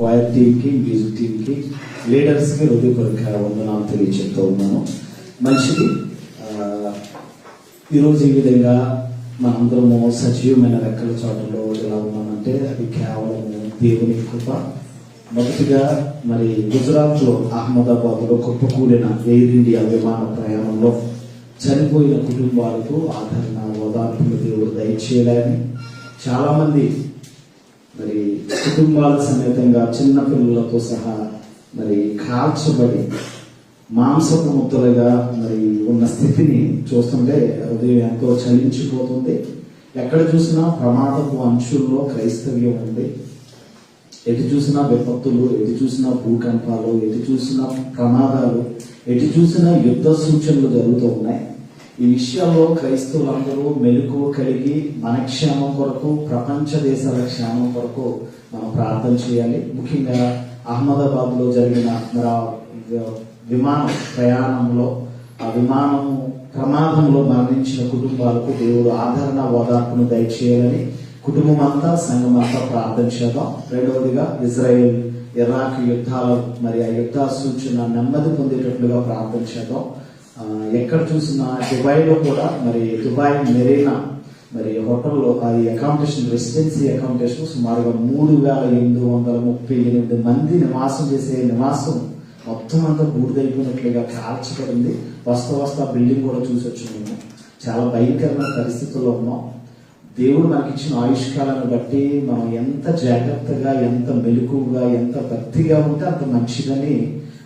Wire టీంకి, music టీంకి, లీడర్స్కి హృదయపూర్వక వందనాలు తెలియజేస్తూ ఉన్నాను. మంచిది. ఈరోజు ఈ విధంగా మనందరము సజీవమైన రెక్కల చోటలో ఎలా ఉన్నామంటే అది కేవలం దేవుని కృప. మొదటిగా మరి గుజరాత్లో అహ్మదాబాద్లో కుప్పకూలిన ఎయిర్ ఇండియా విమాన ప్రయాణంలో చనిపోయిన కుటుంబాలకు ఆదరణ ఓదార్పులు దేవుడు దయచేయాలని చాలామంది మరి కుటుంబాల సమేతంగా చిన్న పిల్లలతో సహా మరి కాల్చబడి మాంసపు ముద్దలుగా మరి ఉన్న స్థితిని చూస్తుంటే హృదయం ఎంతో చలించిపోతుంది. ఎక్కడ చూసినా ప్రమాదపు అంచుల్లో క్రైస్తవ్యం ఉంది. ఎటు చూసినా విపత్తులు, ఎటు చూసినా భూకంపాలు, ఎటు చూసినా ప్రమాదాలు, ఎటు చూసినా యుద్ధ సూచనలు జరుగుతూ ఉన్నాయి. ఈ విషయాల్లో క్రైస్తవులందరూ మెలకువ కలిగి మన క్షేమం కొరకు, ప్రపంచ దేశాల క్షేమం కొరకు మనం ప్రార్థన చేయాలి. ముఖ్యంగా అహ్మదాబాద్లో జరిగిన విమాన ప్రయాణంలో ఆ విమానం ప్రమాదంలో మరణించిన కుటుంబాలకు దేవుడు ఆదరణ ఓదార్పును దయచేయాలని కుటుంబం అంతా, సంఘం అంతా ప్రార్థన చేద్దాం. రెండవదిగా ఇజ్రాయెల్ ఇరాక్ యుద్ధాలు మరి ఆ యుద్ధ సూచన నెమ్మది పొందేటట్లుగా ప్రార్థన చేద్దాం. ఎక్కడ చూసినా దుబాయ్లో కూడా మరి దుబాయ్ మెరీనా మరి హోటల్లో అది అకామిడేషన్, రెసిడెన్సీ అకామిడేషన్ సుమారుగా 3,838 మంది నివాసం చేసే నివాసం మొత్తం అంతా బూడిదైపోయినట్లుగా కాల్చబడింది. వస్తా బిల్డింగ్ కూడా చూసి వచ్చినాము. చాలా భయంకరమైన పరిస్థితుల్లో ఉన్నాం. దేవుడు మనకి ఇచ్చిన ఆయుష్కాలను బట్టి మనం ఎంత జాగ్రత్తగా, ఎంత మెలకుగా, ఎంత భక్తిగా ఉంటే అంత మంచిదని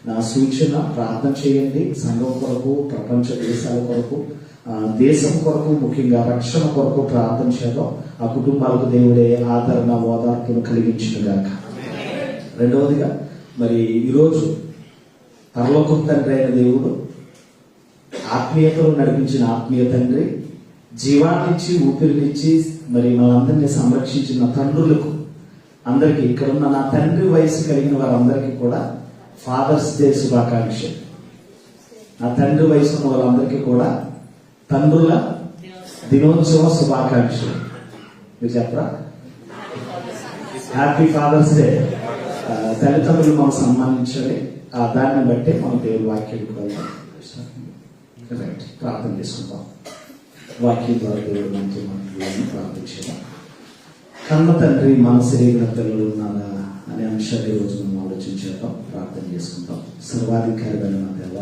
నా సూచన. ప్రార్థన చేయండి. సంఘం కొరకు, ప్రపంచ దేశాల కొరకు, దేశం కొరకు, ముఖ్యంగా రక్షణ కొరకు ప్రార్థన చేద్దాం. ఆ కుటుంబాలకు దేవుడే ఆదరణ ఓదార్పును కలిగించుగాక. రెండవదిగా మరి ఈరోజు పరలోకపు తండ్రి అయిన దేవుడు, ఆత్మీయతలు నడిపించిన ఆత్మీయ తండ్రి, జీవాన్నిచ్చి ఊపిరినిచ్చి మరి మనందరినీ సంరక్షించిన తండ్రులకు అందరికీ, ఇక్కడున్న నా తండ్రి వయసు కలిగిన వారందరికీ కూడా ఫాదర్స్ డే శుభాకాంక్షలు. నా తండ్రి వయసు ఉన్న వాళ్ళందరికీ కూడా తండ్రుల దినోత్సవ శుభాకాంక్షలు. మీరు చెప్పరా? Happy father's day. తల్లిదండ్రులు మనం సన్మానించాలి. దాన్ని బట్టి మన దేవుడు వాక్యం ప్రార్థన చేసుకుంటాం. వాక్యం ద్వారా దేవుడు మనతో మాట్లాడాలని ప్రార్థించాం. కన్న తండ్రి మనసు రేగిన పిల్లలు ఉన్నారా అనే అంశాన్ని ఈరోజు మనం ఆలోచించేద్దాం, ప్రార్థన చేసుకుంటాం. సర్వాధికారిగా మా దేవ,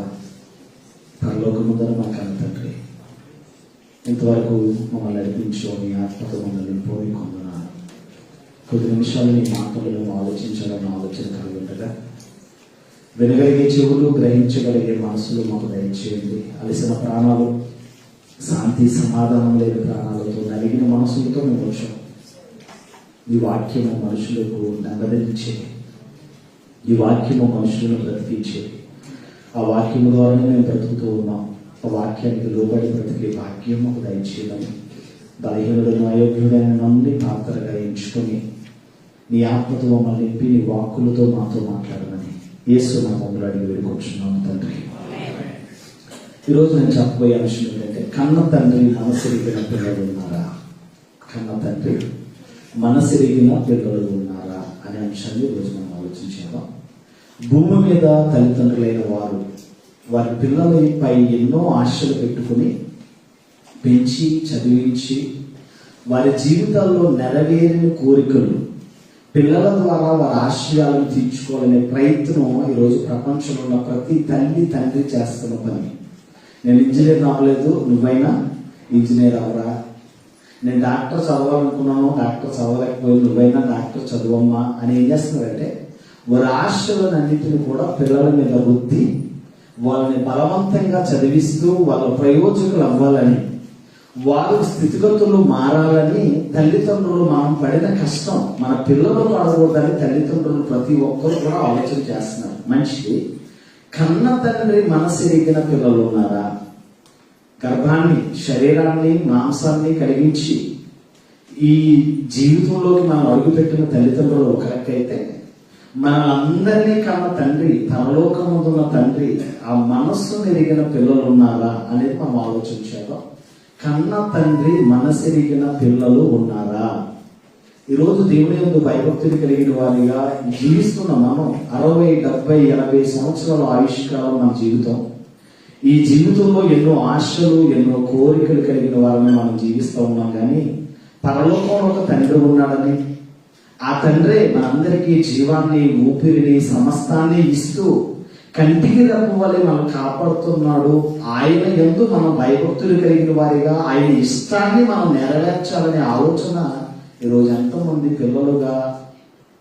పరలోకము ధర మా కన్న తండ్రి, ఇంతవరకు మమ్మల్ని నడిపించో నీ ఆత్మతో మమ్మల్ని పోయి కొందనాలు. కొద్ది నిమిషాలు నీ మాటలను ఆలోచించాలని ఆలోచన కలిగి ఉండగా వినగలిగే చెవులు, గ్రహించగలిగే మనసులు మాకు దయచేయండి. అలసిన ప్రాణాలు, శాంతి సమాధానం లేని ప్రాణాలతో, నలిగిన మనసులతో మేము వచ్చాం. ఈ వాక్యము మనుషులకు నెమ్మదించే, ఈ వాక్యము మనుషులను బ్రతికించే, ఆ వాక్యము ద్వారానే మేము బ్రతుకుతూ ఉన్నాం. ఆ వాక్యానికి లోబడి బ్రతికే వాక్యం మాకు దయచేయాలని, బలహీనులను అయోగ్యుడైన నన్ను పాత్రగా ఎంచుకొని నీ ఆత్మతో మమ్మల్ని నింపి నీ వాక్కులతో మాతో మాట్లాడమని యేసు నామములో అడిగి వేడుకొచ్చున్నాము తండ్రి. ఈరోజు నేను చెప్పబోయే అంశం ఏంటంటే, కన్న తండ్రి మనసెరిగిన పిల్లలు ఉన్నారా? కన్న తండ్రి మనసెరిగిన పిల్లలు ఉన్నారా అనే అంశాన్ని ఈరోజు మనం ఆలోచించాము. భూమి మీద తల్లిదండ్రులైన వారు వారి పిల్లలపై ఎన్నో ఆశలు పెట్టుకుని పెంచి, చదివించి, వారి జీవితాల్లో నెరవేరిన కోరికలు, పిల్లల ద్వారా వారి ఆశయాలను తీర్చుకోవాలనే ప్రయత్నం ఈరోజు ప్రపంచంలో ఉన్న ప్రతి తల్లి తండ్రి చేస్తున్న పని. నేను ఇంజనీర్ అవ్వలేదు, నువ్వైనా ఇంజనీర్ అవరా. నేను డాక్టర్ చదవాలనుకున్నాను, డాక్టర్ చదవలేకపోయింది, నువ్వైనా డాక్టర్ చదువమ్మా అని ఏం చేస్తున్నారంటే వారి ఆశలను అన్నింటినీ కూడా పిల్లల మీద రుద్ది వాళ్ళని బలవంతంగా చదివిస్తూ వాళ్ళ ప్రయోజకులు అవ్వాలని, వారి స్థితిగతులు మారాలని తల్లిదండ్రులు మనం పడిన కష్టం మన పిల్లలు పడకూడదని తల్లిదండ్రులు ప్రతి ఒక్కరు కూడా ఆలోచన చేస్తున్నారు. మంచిది. కన్న తండ్రి మనసెరిగిన పిల్లలు ఉన్నారా? గర్భాన్ని, శరీరాన్ని, మాంసాన్ని కలిగించి ఈ జీవితంలోకి మనం అడుగుపెట్టిన తల్లిదండ్రులు ఒక రకైతే, మనలందరినీ కన్న తండ్రి, పరలోకమున్న తండ్రి ఆ మనస్సు ఎరిగిన పిల్లలు ఉన్నారా అనేది మనం ఆలోచించాలి. కన్న తండ్రి మనసెరిగిన పిల్లలు ఉన్నారా? ఈరోజు దేవుని యందు భయభక్తులు కలిగిన వారిగా జీవిస్తున్న మనం 60, 70, 80 సంవత్సరాల ఆయుష్కాలం మన జీవితం. ఈ జీవితంలో ఎన్నో ఆశలు, ఎన్నో కోరికలు కలిగిన వారిని మనం జీవిస్తూ ఉన్నాం. కానీ పరలోకంలో ఒక తండ్రి ఉన్నాడని, ఆ తండ్రే మనందరికీ జీవాన్ని, ఊపిరిని, సమస్తాన్ని ఇస్తూ కంటికి రెప్ప వలె మనం కాపాడుతున్నాడు. ఆయన యందు మనం భయభక్తులు కలిగిన వారిగా ఆయన ఇష్టాన్ని మనం నెరవేర్చాలనే ఆలోచన ఈరోజు ఎంతమంది పిల్లలుగా,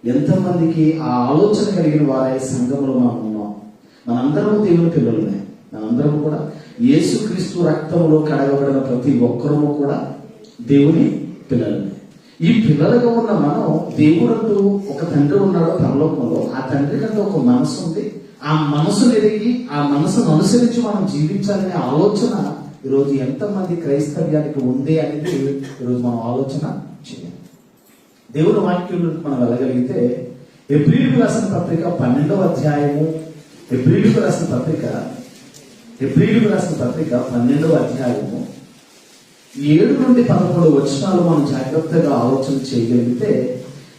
ఎంతమందికి ఆ ఆలోచన కలిగిన వారై సంఘంలో మనం ఉన్నాం. మనందరం దేవుని పిల్లలునే. మనందరం కూడా యేసుక్రీస్తు రక్తంలో కడగబడిన ప్రతి ఒక్కరూ కూడా దేవుని పిల్లలనే. ఈ పిల్లలుగా ఉన్న మనం, దేవుడంటూ ఒక తండ్రి ఉన్నాడు పరలోకంలో. ఆ తండ్రికి అంటూ ఒక మనసు ఉంది. ఆ మనసును ఎరిగి, ఆ మనసును అనుసరించి మనం జీవించాలనే ఆలోచన ఈరోజు ఎంతమంది క్రైస్తవ్యానికి ఉంది అనేది ఈరోజు మనం ఆలోచన చేయాలి. దేవుని వాక్యంలోకి మనం వెళ్ళగలిగితే హెబ్రీయులకు రాసిన పత్రిక 12వ అధ్యాయము, హెబ్రీయులకు రాసిన పత్రిక 12వ అధ్యాయము 7 నుండి 11 వచనాలు మనం జాగ్రత్తగా ఆలోచన చేయగలిగితే,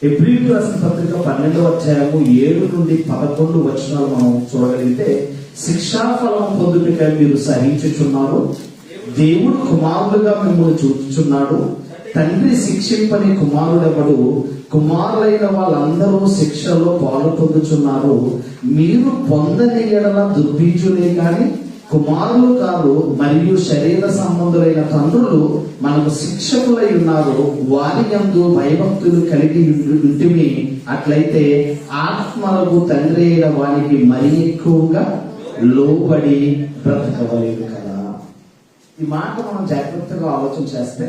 హెబ్రీయులకు రాసిన పత్రిక 12వ అధ్యాయము 7 నుండి 11 వచనాలు మనం చూడగలిగితే, శిక్షాఫలం పొందుటకై మీరు సహించుచున్నారు, దేవుడు కుమారులుగా మిమ్మల్ని చూచుచున్నాడు, తండ్రి శిక్షింపని కుమారుడెవడు, కుమారులైన వాళ్ళందరూ శిక్షలో పాలు పొందుచున్నారు, మీరు పొందని ఎడల దుర్బీజులే గాని కుమారులు కాదు, మరియు శరీర సంబంధులైన తండ్రులు మనకు శిక్షకులై ఉన్నారు, వారి యందు భయభక్తులు కలిగి ఉంటిమి, అట్లయితే ఆత్మలకు తండ్రి అయిన వానికి మరీ ఎక్కువగా లోబడి బ్రతకవలేదు కదా. ఈ మాట మనం జాగ్రత్తగా ఆలోచన చేస్తే,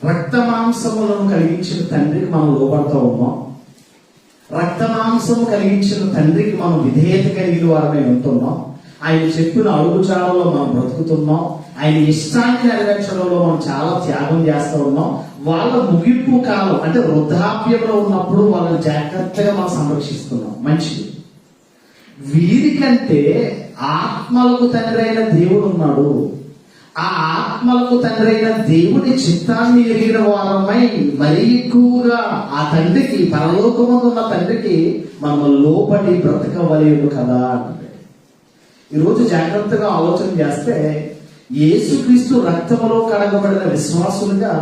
రక్త మాంసములను కలిగించిన తండ్రికి మనం లోబడతా ఉన్నాం. రక్త మాంసము కలిగించిన తండ్రికి మనం విధేయత కలిగిన వారమే ఉంటున్నాం. ఆయన చెప్పిన అడుగుజాడలో మనం బ్రతుకుతున్నాం. ఆయన ఇష్టాన్ని నెరవేర్చడంలో మనం చాలా త్యాగం చేస్తూ ఉన్నాం. వాళ్ళ ముగింపు కాలం అంటే వృద్ధాప్యంలో ఉన్నప్పుడు వాళ్ళని జాగ్రత్తగా మనం సంరక్షిస్తున్నాం. మంచిది. వీరికంటే ఆత్మలకు తండ్రి అయిన దేవుడు ఉన్నాడు. ఆ ఆత్మలకు తండ్రి అయిన దేవుని చిత్తాన్ని ఎరిగిన వారమై మరీ ఎక్కువగా ఆ తండ్రికి, పరలోకమందు ఉన్న తండ్రికి మనం లోబడి బ్రతకవలేము కదా. ఈరోజు జాగ్రత్తగా ఆలోచన చేస్తే, యేసుక్రీస్తు రక్తములో కడగబడిన విశ్వాసులుగా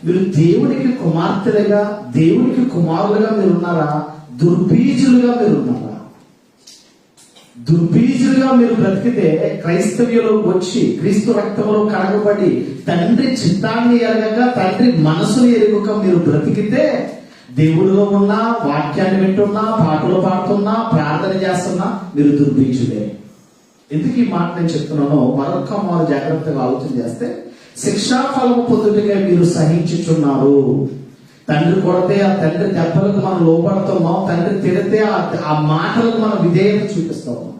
మీరు దేవునికి కుమార్తెలుగా, దేవునికి కుమారులుగా మీరున్నారా? దుర్బీజులుగా మీరున్నారా? దుర్బీజులుగా మీరు బ్రతికితే, క్రైస్తవ్యంలోకి వచ్చి క్రీస్తు రక్తంలో కడగబడి తండ్రి చిత్తాన్ని ఎరగక, తండ్రి మనసుని ఎరుగక మీరు బ్రతికితే, దేవుడిలో ఉన్నా, వాక్యాన్ని వింటున్నా, పాటలు పాడుతున్నా, ప్రార్థన చేస్తున్నా మీరు దుర్బీజులే. ఎందుకు ఈ మాట నేను చెప్తున్నానో మరొక మారు జాగ్రత్తగా ఆలోచన చేస్తే, శిక్షాఫలము పొందుటగా మీరు సహించుచున్నారు. తండ్రి కొడితే ఆ తండ్రి దెబ్బలకు మనం లోపడుతున్నాం. తండ్రి తిడితే ఆ మాటలకు మనం విధేయత చూపిస్తా ఉన్నాం.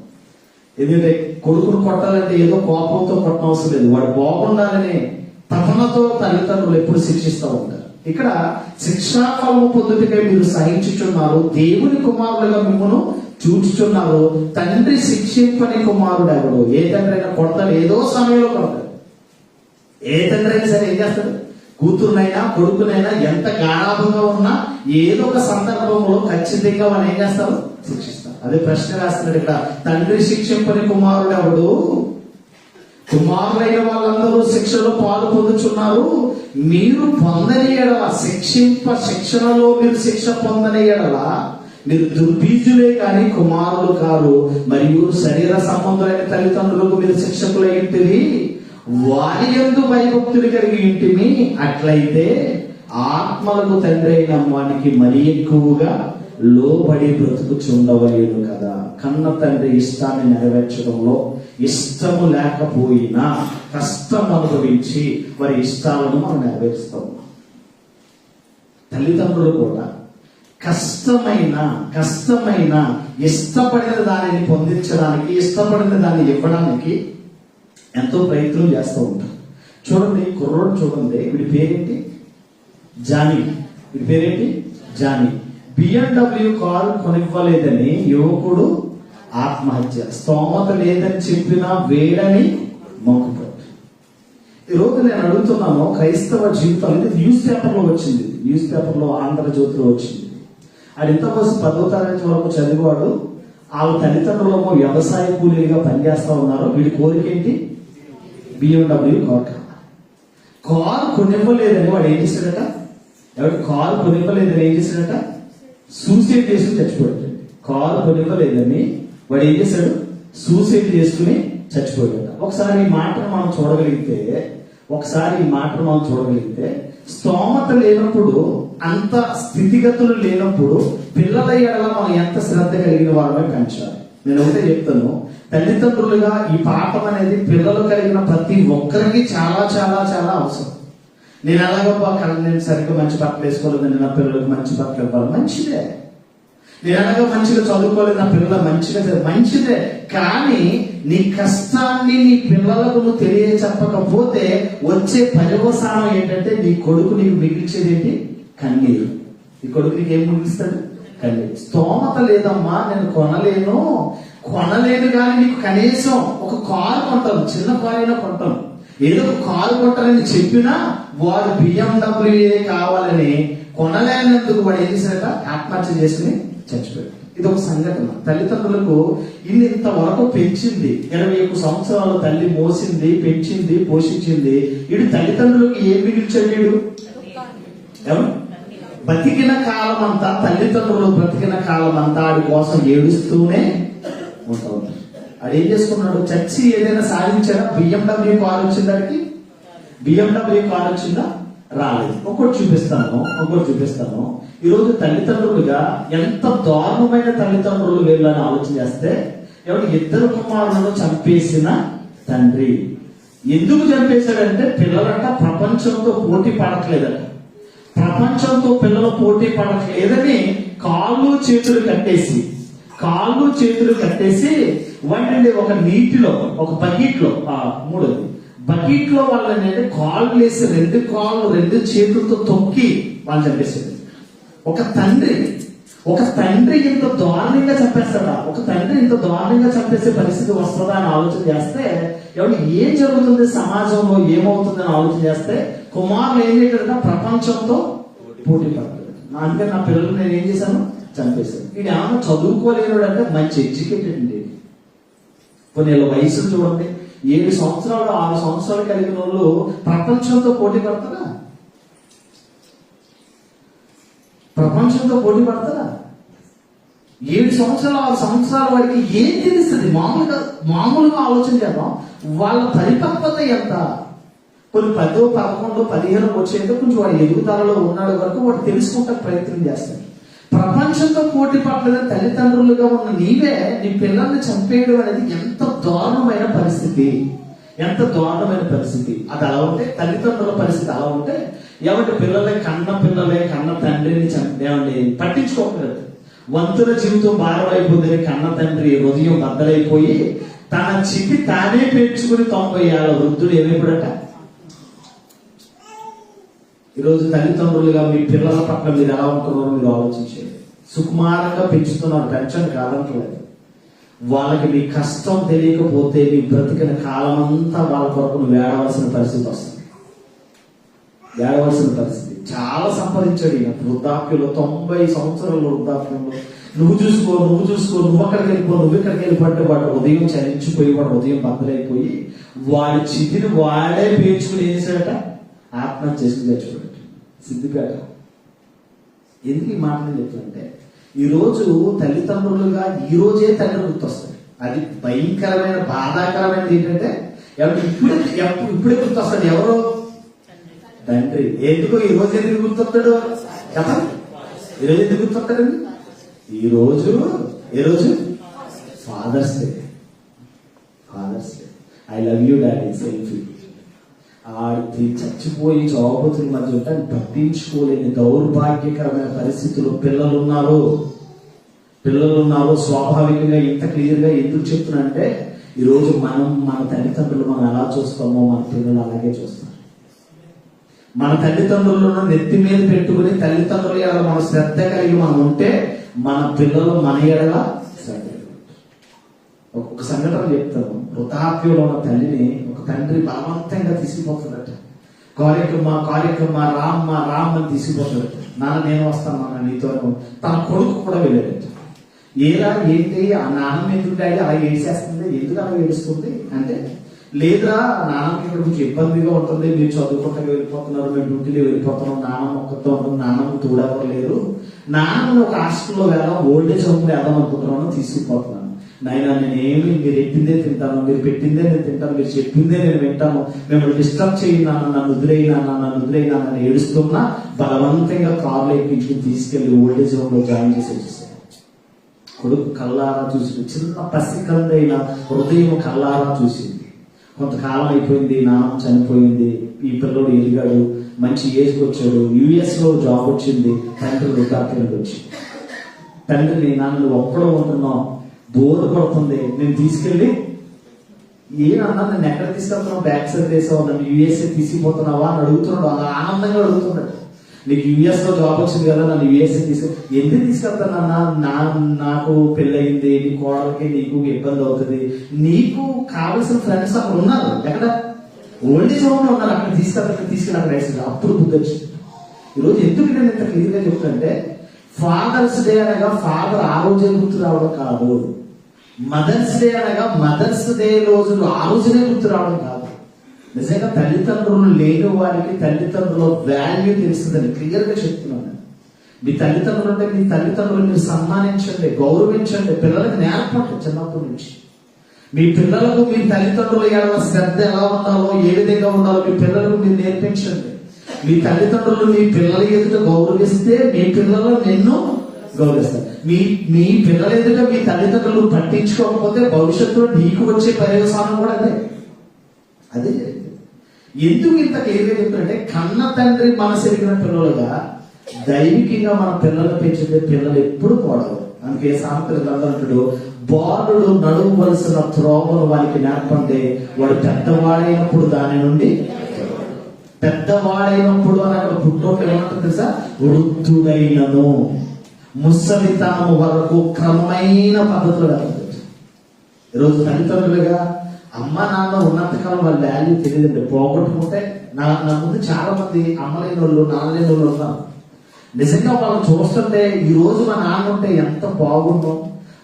ఎందుకంటే కొడుకును కొట్టాలంటే ఏదో కోపంతో కొట్టడం అవసరం లేదు. వాడు బాగుండాలనే తపనతో తల్లిదండ్రులు ఎప్పుడు శిక్షిస్తూ ఉంటారు. ఇక్కడ శిక్షాఫలము పొందుటకై మీరు సహించుచున్నారు, దేవుని కుమారులుగా మిమ్మల్ని చూచుచున్నారు, తండ్రి శిక్షింపని కుమారుడు ఎవడు? ఏ తండ్రి అయినా కొడతాడు, ఏదో సమయంలో కొడతాడు. ఏ తండ్రి అయినా సరే ఏం చేస్తాడు? కూతురునైనా కొడుకునైనా ఎంత గాఢంగా ఉన్నా ఏదో ఒక సందర్భంలో ఖచ్చితంగా వాళ్ళు ఏం చేస్తారు? శిక్షిస్తారు. అదే ప్రశ్న వేస్తున్నాడు ఇక్కడ, తండ్రి శిక్షింపని కుమారుడు ఎవడు? కుమారులైన వాళ్ళందరూ శిక్షలో పాలు పొందుచున్నారు, మీరు పొందని ఎడల, శిక్షణలో మీరు శిక్ష పొందని ఎడల మీరు దుర్బీజులే కానీ కుమారులు కారు, మరియు శరీర సంబంధులైన తల్లిదండ్రులకు మీరు శిక్షకులై ఉంటివి, వారి యందు భయభక్తులు కలిగి ఉంటిమి, అట్లయితే ఆత్మలకు తండ్రి అయిన వానికి మరీ ఎక్కువగా లోబడి బ్రతుకుచుండవలేను కదా. కన్న తండ్రి ఇష్టాన్ని నెరవేర్చడంలో ఇష్టము లేకపోయినా కష్టం అనుభవించి వారి ఇష్టాలను మనం నెరవేరుస్తాం. తల్లిదండ్రులు కూడా కష్టమైన ఇష్టపడిన దానిని పొందించడానికి, ఇష్టపడిన దాన్ని ఇవ్వడానికి ఎంతో ప్రయత్నం చేస్తూ ఉంటారు. చూడండి, కుర్రోడు చూడండి, వీడి పేరేంటి? జానీ. వీడి పేరేంటి? జానీ. BMW కారు కొనివ్వలేదని యువకుడు ఆత్మహత్య. స్తోమత లేదని చెప్పినా వేడని మొక్కుపోయాడు. ఈరోజు నేను అడుగుతున్నాను, క్రైస్తవ జీవితం, ఇది న్యూస్ పేపర్లో వచ్చింది. న్యూస్ పేపర్లో ఆంధ్రజ్యోతిలో వచ్చింది. అది ఇంతకోసం 10వ తరగతి వరకు చదివాడు. వాళ్ళ తల్లిదండ్రులేమో వ్యవసాయ కూలీలుగా పనిచేస్తా ఉన్నారు. వీడి కోరిక ఏంటి? BMW కారు కొనివ్వలేదని వాడు ఏం చేశాడట? కారు కొనివ్వలేదని ఏం చేశాడట? సూసైడ్ చేసుకుని చచ్చిపోయాడు. కారు కొనివ్వలేదని వాడు ఏం చేశాడు? సూసైడ్ చేసుకుని చచ్చిపోయాడు. ఒకసారి ఈ మాటను మనం చూడగలిగితే స్తోమత లేనప్పుడు, అంత స్థితిగతులు లేనప్పుడు పిల్లల ఎడల మనం ఎంత శ్రద్ధ కలిగిన వారమే పెంచాలి. నేను ఒకటే చెప్తాను, తల్లిదండ్రులుగా ఈ పాఠం అనేది పిల్లలు కలిగిన ప్రతి ఒక్కరికి చాలా చాలా చాలా అవసరం. నేను ఎలాగబ్బా నేను సరిగ్గా మంచి బట్టలు వేసుకోలేదండి, నా పిల్లలకు మంచి బట్టలు ఇవ్వాలి, మంచిదే. నేను ఎలాగో మంచిగా చదువుకోలేదు, నా పిల్లల మంచిదే. కానీ నీ కష్టాన్ని నీ పిల్లలకు నువ్వు తెలియచెప్పకపోతే వచ్చే పర్యవసానం ఏంటంటే నీ కొడుకు నీకు మిగిల్చేది ఏంటి? కన్నీరు. నీ కొడుకు నీకు ఏం మిగిలిస్తాడు? కన్నీరు. స్తోమత లేదమ్మా, నేను కొనలేను కానీ నీకు కనీసం ఒక కారు కొంటాను, చిన్న కారు అయినా కొంటాను, ఏదో ఒక కారు కొంటానని చెప్పినా వాడు BMW కావాలని కొనలేనందుకు వాడు ఏం చేశాడట? ఆత్మహత్య చేసుకుని చచ్చిపోయాడు. ఇది ఒక సంఘటన. తల్లిదండ్రులకు ఇంతవరకు పెంచింది, 21 సంవత్సరాలు తల్లి మోసింది, పెంచింది, పోషించింది. వీడు తల్లిదండ్రులకు ఏం మిగిల్చాడు? వీడు బతికిన కాలం అంతా, తల్లిదండ్రులు బ్రతికిన కాలం అంతా ఆడి కోసం ఏడుస్తూనే ఉంటా ఉంటారు. ఆడు ఏం చేసుకున్నాడు? చచ్చి ఏదైనా సాధించాడా? BMW కారు వచ్చిందానికి? BMW కారు వచ్చిందా? రాలేదు. ఒకటి చూపిస్తాను. ఈరోజు తల్లిదండ్రులుగా ఎంత దారుణమైన తల్లిదండ్రులు వీళ్ళని ఆలోచన చేస్తే, ఎవరు 2 కుమారులను చంపేసిన తండ్రి. ఎందుకు చంపేశాడంటే పిల్లలంట ప్రపంచంతో పోటీ పడట్లేదట. ప్రపంచంతో పిల్లలు పోటీ పడట్లేదని కాళ్ళు చేతులు కట్టేసి వాటిని ఒక నీటిలో, ఒక బకెట్లో, బకెట్లో వాళ్ళని కాళ్ళు వేసి 2 కాళ్ళు 2 చేతులతో తొక్కి వాళ్ళు చంపేశాడు. ఒక తండ్రి ఇంత దారుణంగా చంపేస్తాడా? ఒక తండ్రి ఇంత దారుణంగా చంపేసే పరిస్థితి వస్తుందా అని ఆలోచన చేస్తే, ఎవరు ఏం జరుగుతుంది సమాజంలో, ఏమవుతుంది అని ఆలోచన చేస్తే, కుమారులు ఏం చేయగలట? ప్రపంచంతో పోటీ పడతాడు. అందుకే నా పిల్లలు నేను ఏం చేశాను? చంపేశాను. ఇది ఏమన్నా చదువుకోలేడు అంటే మంచి ఎడ్యుకేటెడ్ అండి. కొన్ని వయసులు చూడండి, 7 సంవత్సరాలు 6 సంవత్సరాలు కలిగిన వాళ్ళు ప్రపంచంతో పోటీ పడతారా? 7 సంవత్సరాలు 6 సంవత్సరాల వాడికి ఏం తెలుస్తుంది? మామూలుగా ఆలోచన చేద్దాం. వాళ్ళ పరిపక్వత ఎంత? కొన్ని 10, 11, 15 వచ్చేందుకు కొంచెం వాడు ఎదుగుదలలో ఉన్నాడు వరకు వాడు తెలుసుకుంటే ప్రయత్నం చేస్తాడు. ప్రపంచంతో పోటీ పడలేదని తల్లిదండ్రులుగా ఉన్న నీవే నీ పిల్లల్ని చంపేయడం అనేది ఎంత దారుణమైన పరిస్థితి. అది అలా ఉంటే, తల్లిదండ్రుల పరిస్థితి అలా ఉంటే, ఎవరి కన్న తండ్రిని ఏమండి పట్టించుకోకలేదు. వంతుల జీవితం భారం అయిపోతుంది. కన్న తండ్రి హృదయం బద్దలైపోయి తన చితి తానే పేర్చుకుని 90 ఏళ్ల వృద్ధుడు ఏమైపోడట. ఈరోజు తల్లిదండ్రులుగా మీ పిల్లల పట్ల మీరు ఎలా ఉంటున్నారో మీరు ఆలోచించేది. సుకుమారంగా పెంచుతున్నారు, పెన్షన్ కాదంటలేదు. వాళ్ళకి మీ కష్టం తెలియకపోతే మీ బ్రతికిన కాలం అంతా వాళ్ళ కొరకు నువ్వు ఏడవలసిన పరిస్థితి వస్తుంది. చాలా సంపాదించాడు ఈయన వృద్ధాప్యంలో, 90 సంవత్సరాల వృద్ధాప్యంలో. నువ్వు చూసుకో, నువ్వు అక్కడికి వెళ్ళిపోతే వాడు ఉదయం చలించిపోయి, వాడు ఉదయం బద్దలైపోయి వాడి చితిని వాడే పేర్చుకుని ఏం చేశాడట? ఆత్మహత్య చేసుకుని తెచ్చుకోడట. సిద్ధిపేట. ఎందుకు ఈ మాటలు చెప్తుంటే, ఈరోజు తల్లిదండ్రులుగా ఈరోజే తండ్రి గుర్తొస్తాడు. అది భయంకరమైన బాధాకరమైనది ఏంటంటే, ఇప్పుడే గుర్తొస్తాడు. ఎవరో తండ్రి. ఎందుకు ఈరోజు ఎందుకు గుర్తొస్తాడు? చెప్పండి. ఈరోజు ఎందుకు గుర్తొస్తాడండి? ఏ రోజు fathers day. I love you daddy selfie. ఆడి చచ్చిపోయి చౌపతుల మధ్య ఉంటే పట్టించుకోలేని దౌర్భాగ్యకరమైన పరిస్థితుల్లో పిల్లలు ఉన్నారు. స్వాభావికంగా ఇంత క్లియర్ గా ఎందుకు చెప్తున్నా, ఈరోజు మన తల్లిదండ్రులు మనం ఎలా చూస్తామో మన పిల్లలు అలాగే చూస్తారు. మన తల్లిదండ్రులను నెత్తి మీద పెట్టుకుని తల్లిదండ్రుల ఎడల మన శ్రద్ధ కలిగి మనం ఉంటే మన పిల్లలు మన ఎడల శ్రద్ధ. ఒక సంఘటన చెప్తాను. వృద్ధాప్యంలో ఉన్న తల్లిని ఒక తండ్రి బలవంతంగా తీసుకుపోతుందట. కార్యక్రమ రామ్ అని తీసుకుపోతాడు. నాన్న నేను వస్తాను నాన్న నీతో. తన కొడుకు కూడా వెళ్ళాడు. ఏలా ఏంటి ఆ నాన్నమ్మ ఎందుకు డాడీ అలా ఏడ్చేస్తుంది, ఎందుకు అలా ఏడుస్తుంది అంటే, లేదురా నాన్నకి ఇక్కడ కొంచెం ఇబ్బందిగా ఉంటుంది, మీరు చదువుకుంటూ వెళ్ళిపోతున్నారు, మేము డ్యూటీలో వెళ్ళిపోతున్నాం, నాన్నమ్మ ఒక్కతో ఉంటుంది, నాన్నమ్మ తోడెవరు లేరు, నాన్నమ్మని ఒక హాస్టల్లో వేద్దాం, ఓల్డేజ్ హోమ్ వేద్దాం అనుకుంటున్నాను, తీసుకుపోతున్నాను. నాయన నేనేమి మీరు ఎట్టిందే తింటాను, మీరు పెట్టిందే నేను తింటాను, మీరు చెప్పిందే నేను వింటాను, మిమ్మల్ని డిస్టర్బ్ చేయినాను, నన్ను వదిలేయినానని ఏడుస్తున్నా బలవంతంగా కార్లో ఎక్కించుకుని తీసుకెళ్లి ఓల్డేజ్ హోమ్ లో జాయిన్ చేసి వచ్చేసాను. కొడుకు కల్లారా చూసి, చిన్న పసికందైన హృదయం కల్లారా చూసింది. కొంతకాలం అయిపోయింది, నాన్న చనిపోయింది, ఈ పిల్లడు ఎదిగాడు, మంచి ఏజ్కి వచ్చాడు, US లో జాబ్ వచ్చింది, తండ్రి వృద్ధాప్యానికి వచ్చింది. తండ్రిని నాన్న నువ్వు ఒక్కడో ఉంటున్నావు, బోర్ పడుతుంది, నేను తీసుకెళ్ళి ఏమన్నా నన్ను ఎక్కడ తీసుకెళ్తున్నావు, బ్యాక్ సైడ్ వేసావు, నన్ను USA తీసుకుపోతున్నావా అని అడుగుతున్నాడు. అలా ఆనందంగా అడుగుతున్నాడు. నీకు US లో జాబ్ వచ్చింది కదా, నన్ను USA ఎందుకు తీసుకెళ్తానన్నా, నాకు పెళ్ళయింది, నీ కోడలకి నీకు ఇబ్బంది అవుతుంది, నీకు కావలసిన ఫ్రెండ్స్ అక్కడ ఉన్నారు, ఎక్కడ ఓల్డేజ్ హోమ్ లో ఉన్నారు, అక్కడ తీసుకెళ్ళి అక్కడ వేసింది. అప్పుడు బుద్ధి వచ్చింది. ఈరోజు ఎందుకు నేను ఇంత క్లియర్ గా చెప్తుంటే, ఫాదర్స్ డే అనగా ఫాదర్ ఆ రోజే గుర్తు రావడం కాదు, మదర్స్ డే అనగా మదర్స్ డే రోజు ఆ రోజునే గుర్తు రావడం కాదు. నిజంగా తల్లిదండ్రులు లేని వారికి తల్లిదండ్రుల వాల్యూ తెలుస్తుందని క్లియర్ గా చెప్తున్నాను. మీ తల్లిదండ్రులు అంటే మీ తల్లిదండ్రులు మీరు సన్మానించండి, గౌరవించండి, పిల్లలకు నేర్పండి చిన్నప్పటి నుంచి. మీ పిల్లలకు మీ తల్లిదండ్రుల ఏడవ శ్రద్ధ ఎలా ఉండాలో, ఏ విధంగా ఉండాలో మీ పిల్లలకు మీరు నేర్పించండి. మీ తల్లిదండ్రులు మీ పిల్లల ఎదుట గౌరవిస్తే మీ పిల్లలు నిన్ను గౌరవిస్తారు. మీ పిల్లల ఎదుట మీ తల్లిదండ్రులు పట్టించుకోకపోతే భవిష్యత్తులో నీకు వచ్చే పర్యవసానం కూడా అదే జరిగింది. ఎందుకు ఇంత క్లియర్గా చెప్తుంటే, కన్న తండ్రి మనసు ఎరిగిన పిల్లలుగా దైవికంగా మన పిల్లలు పెంచితే పిల్లలు ఎప్పుడు పోడవు. అందుకే సామెతల గ్రంథం అంటాడు, బాలుడు నడువవలసిన త్రోవను వారికి నేర్పంటే వాడు పెద్దవాడైనప్పుడు దాని నుండి పెద్దవాడైనప్పుడు అని అక్కడ పుట్టోట్లు ఏమంటుంది తెలుసా, వృద్ధుడైనను ముసలితనము వరకు క్రమమైన పద్ధతులు వెళ్తుంది. ఈరోజు తల్లిదండ్రులుగా అమ్మ నాన్న ఉన్నంతకాలం వాళ్ళ వాల్యూ తెలియదండి. పోగొట్టుకుంటే నా ముందు చాలా మంది అమ్మలేని వాళ్ళు, నాన్నలేని వాళ్ళు ఉన్నారు. నిజంగా వాళ్ళు చూస్తుంటే ఈ రోజు మా నాన్న ఉంటే ఎంత బాగుందో,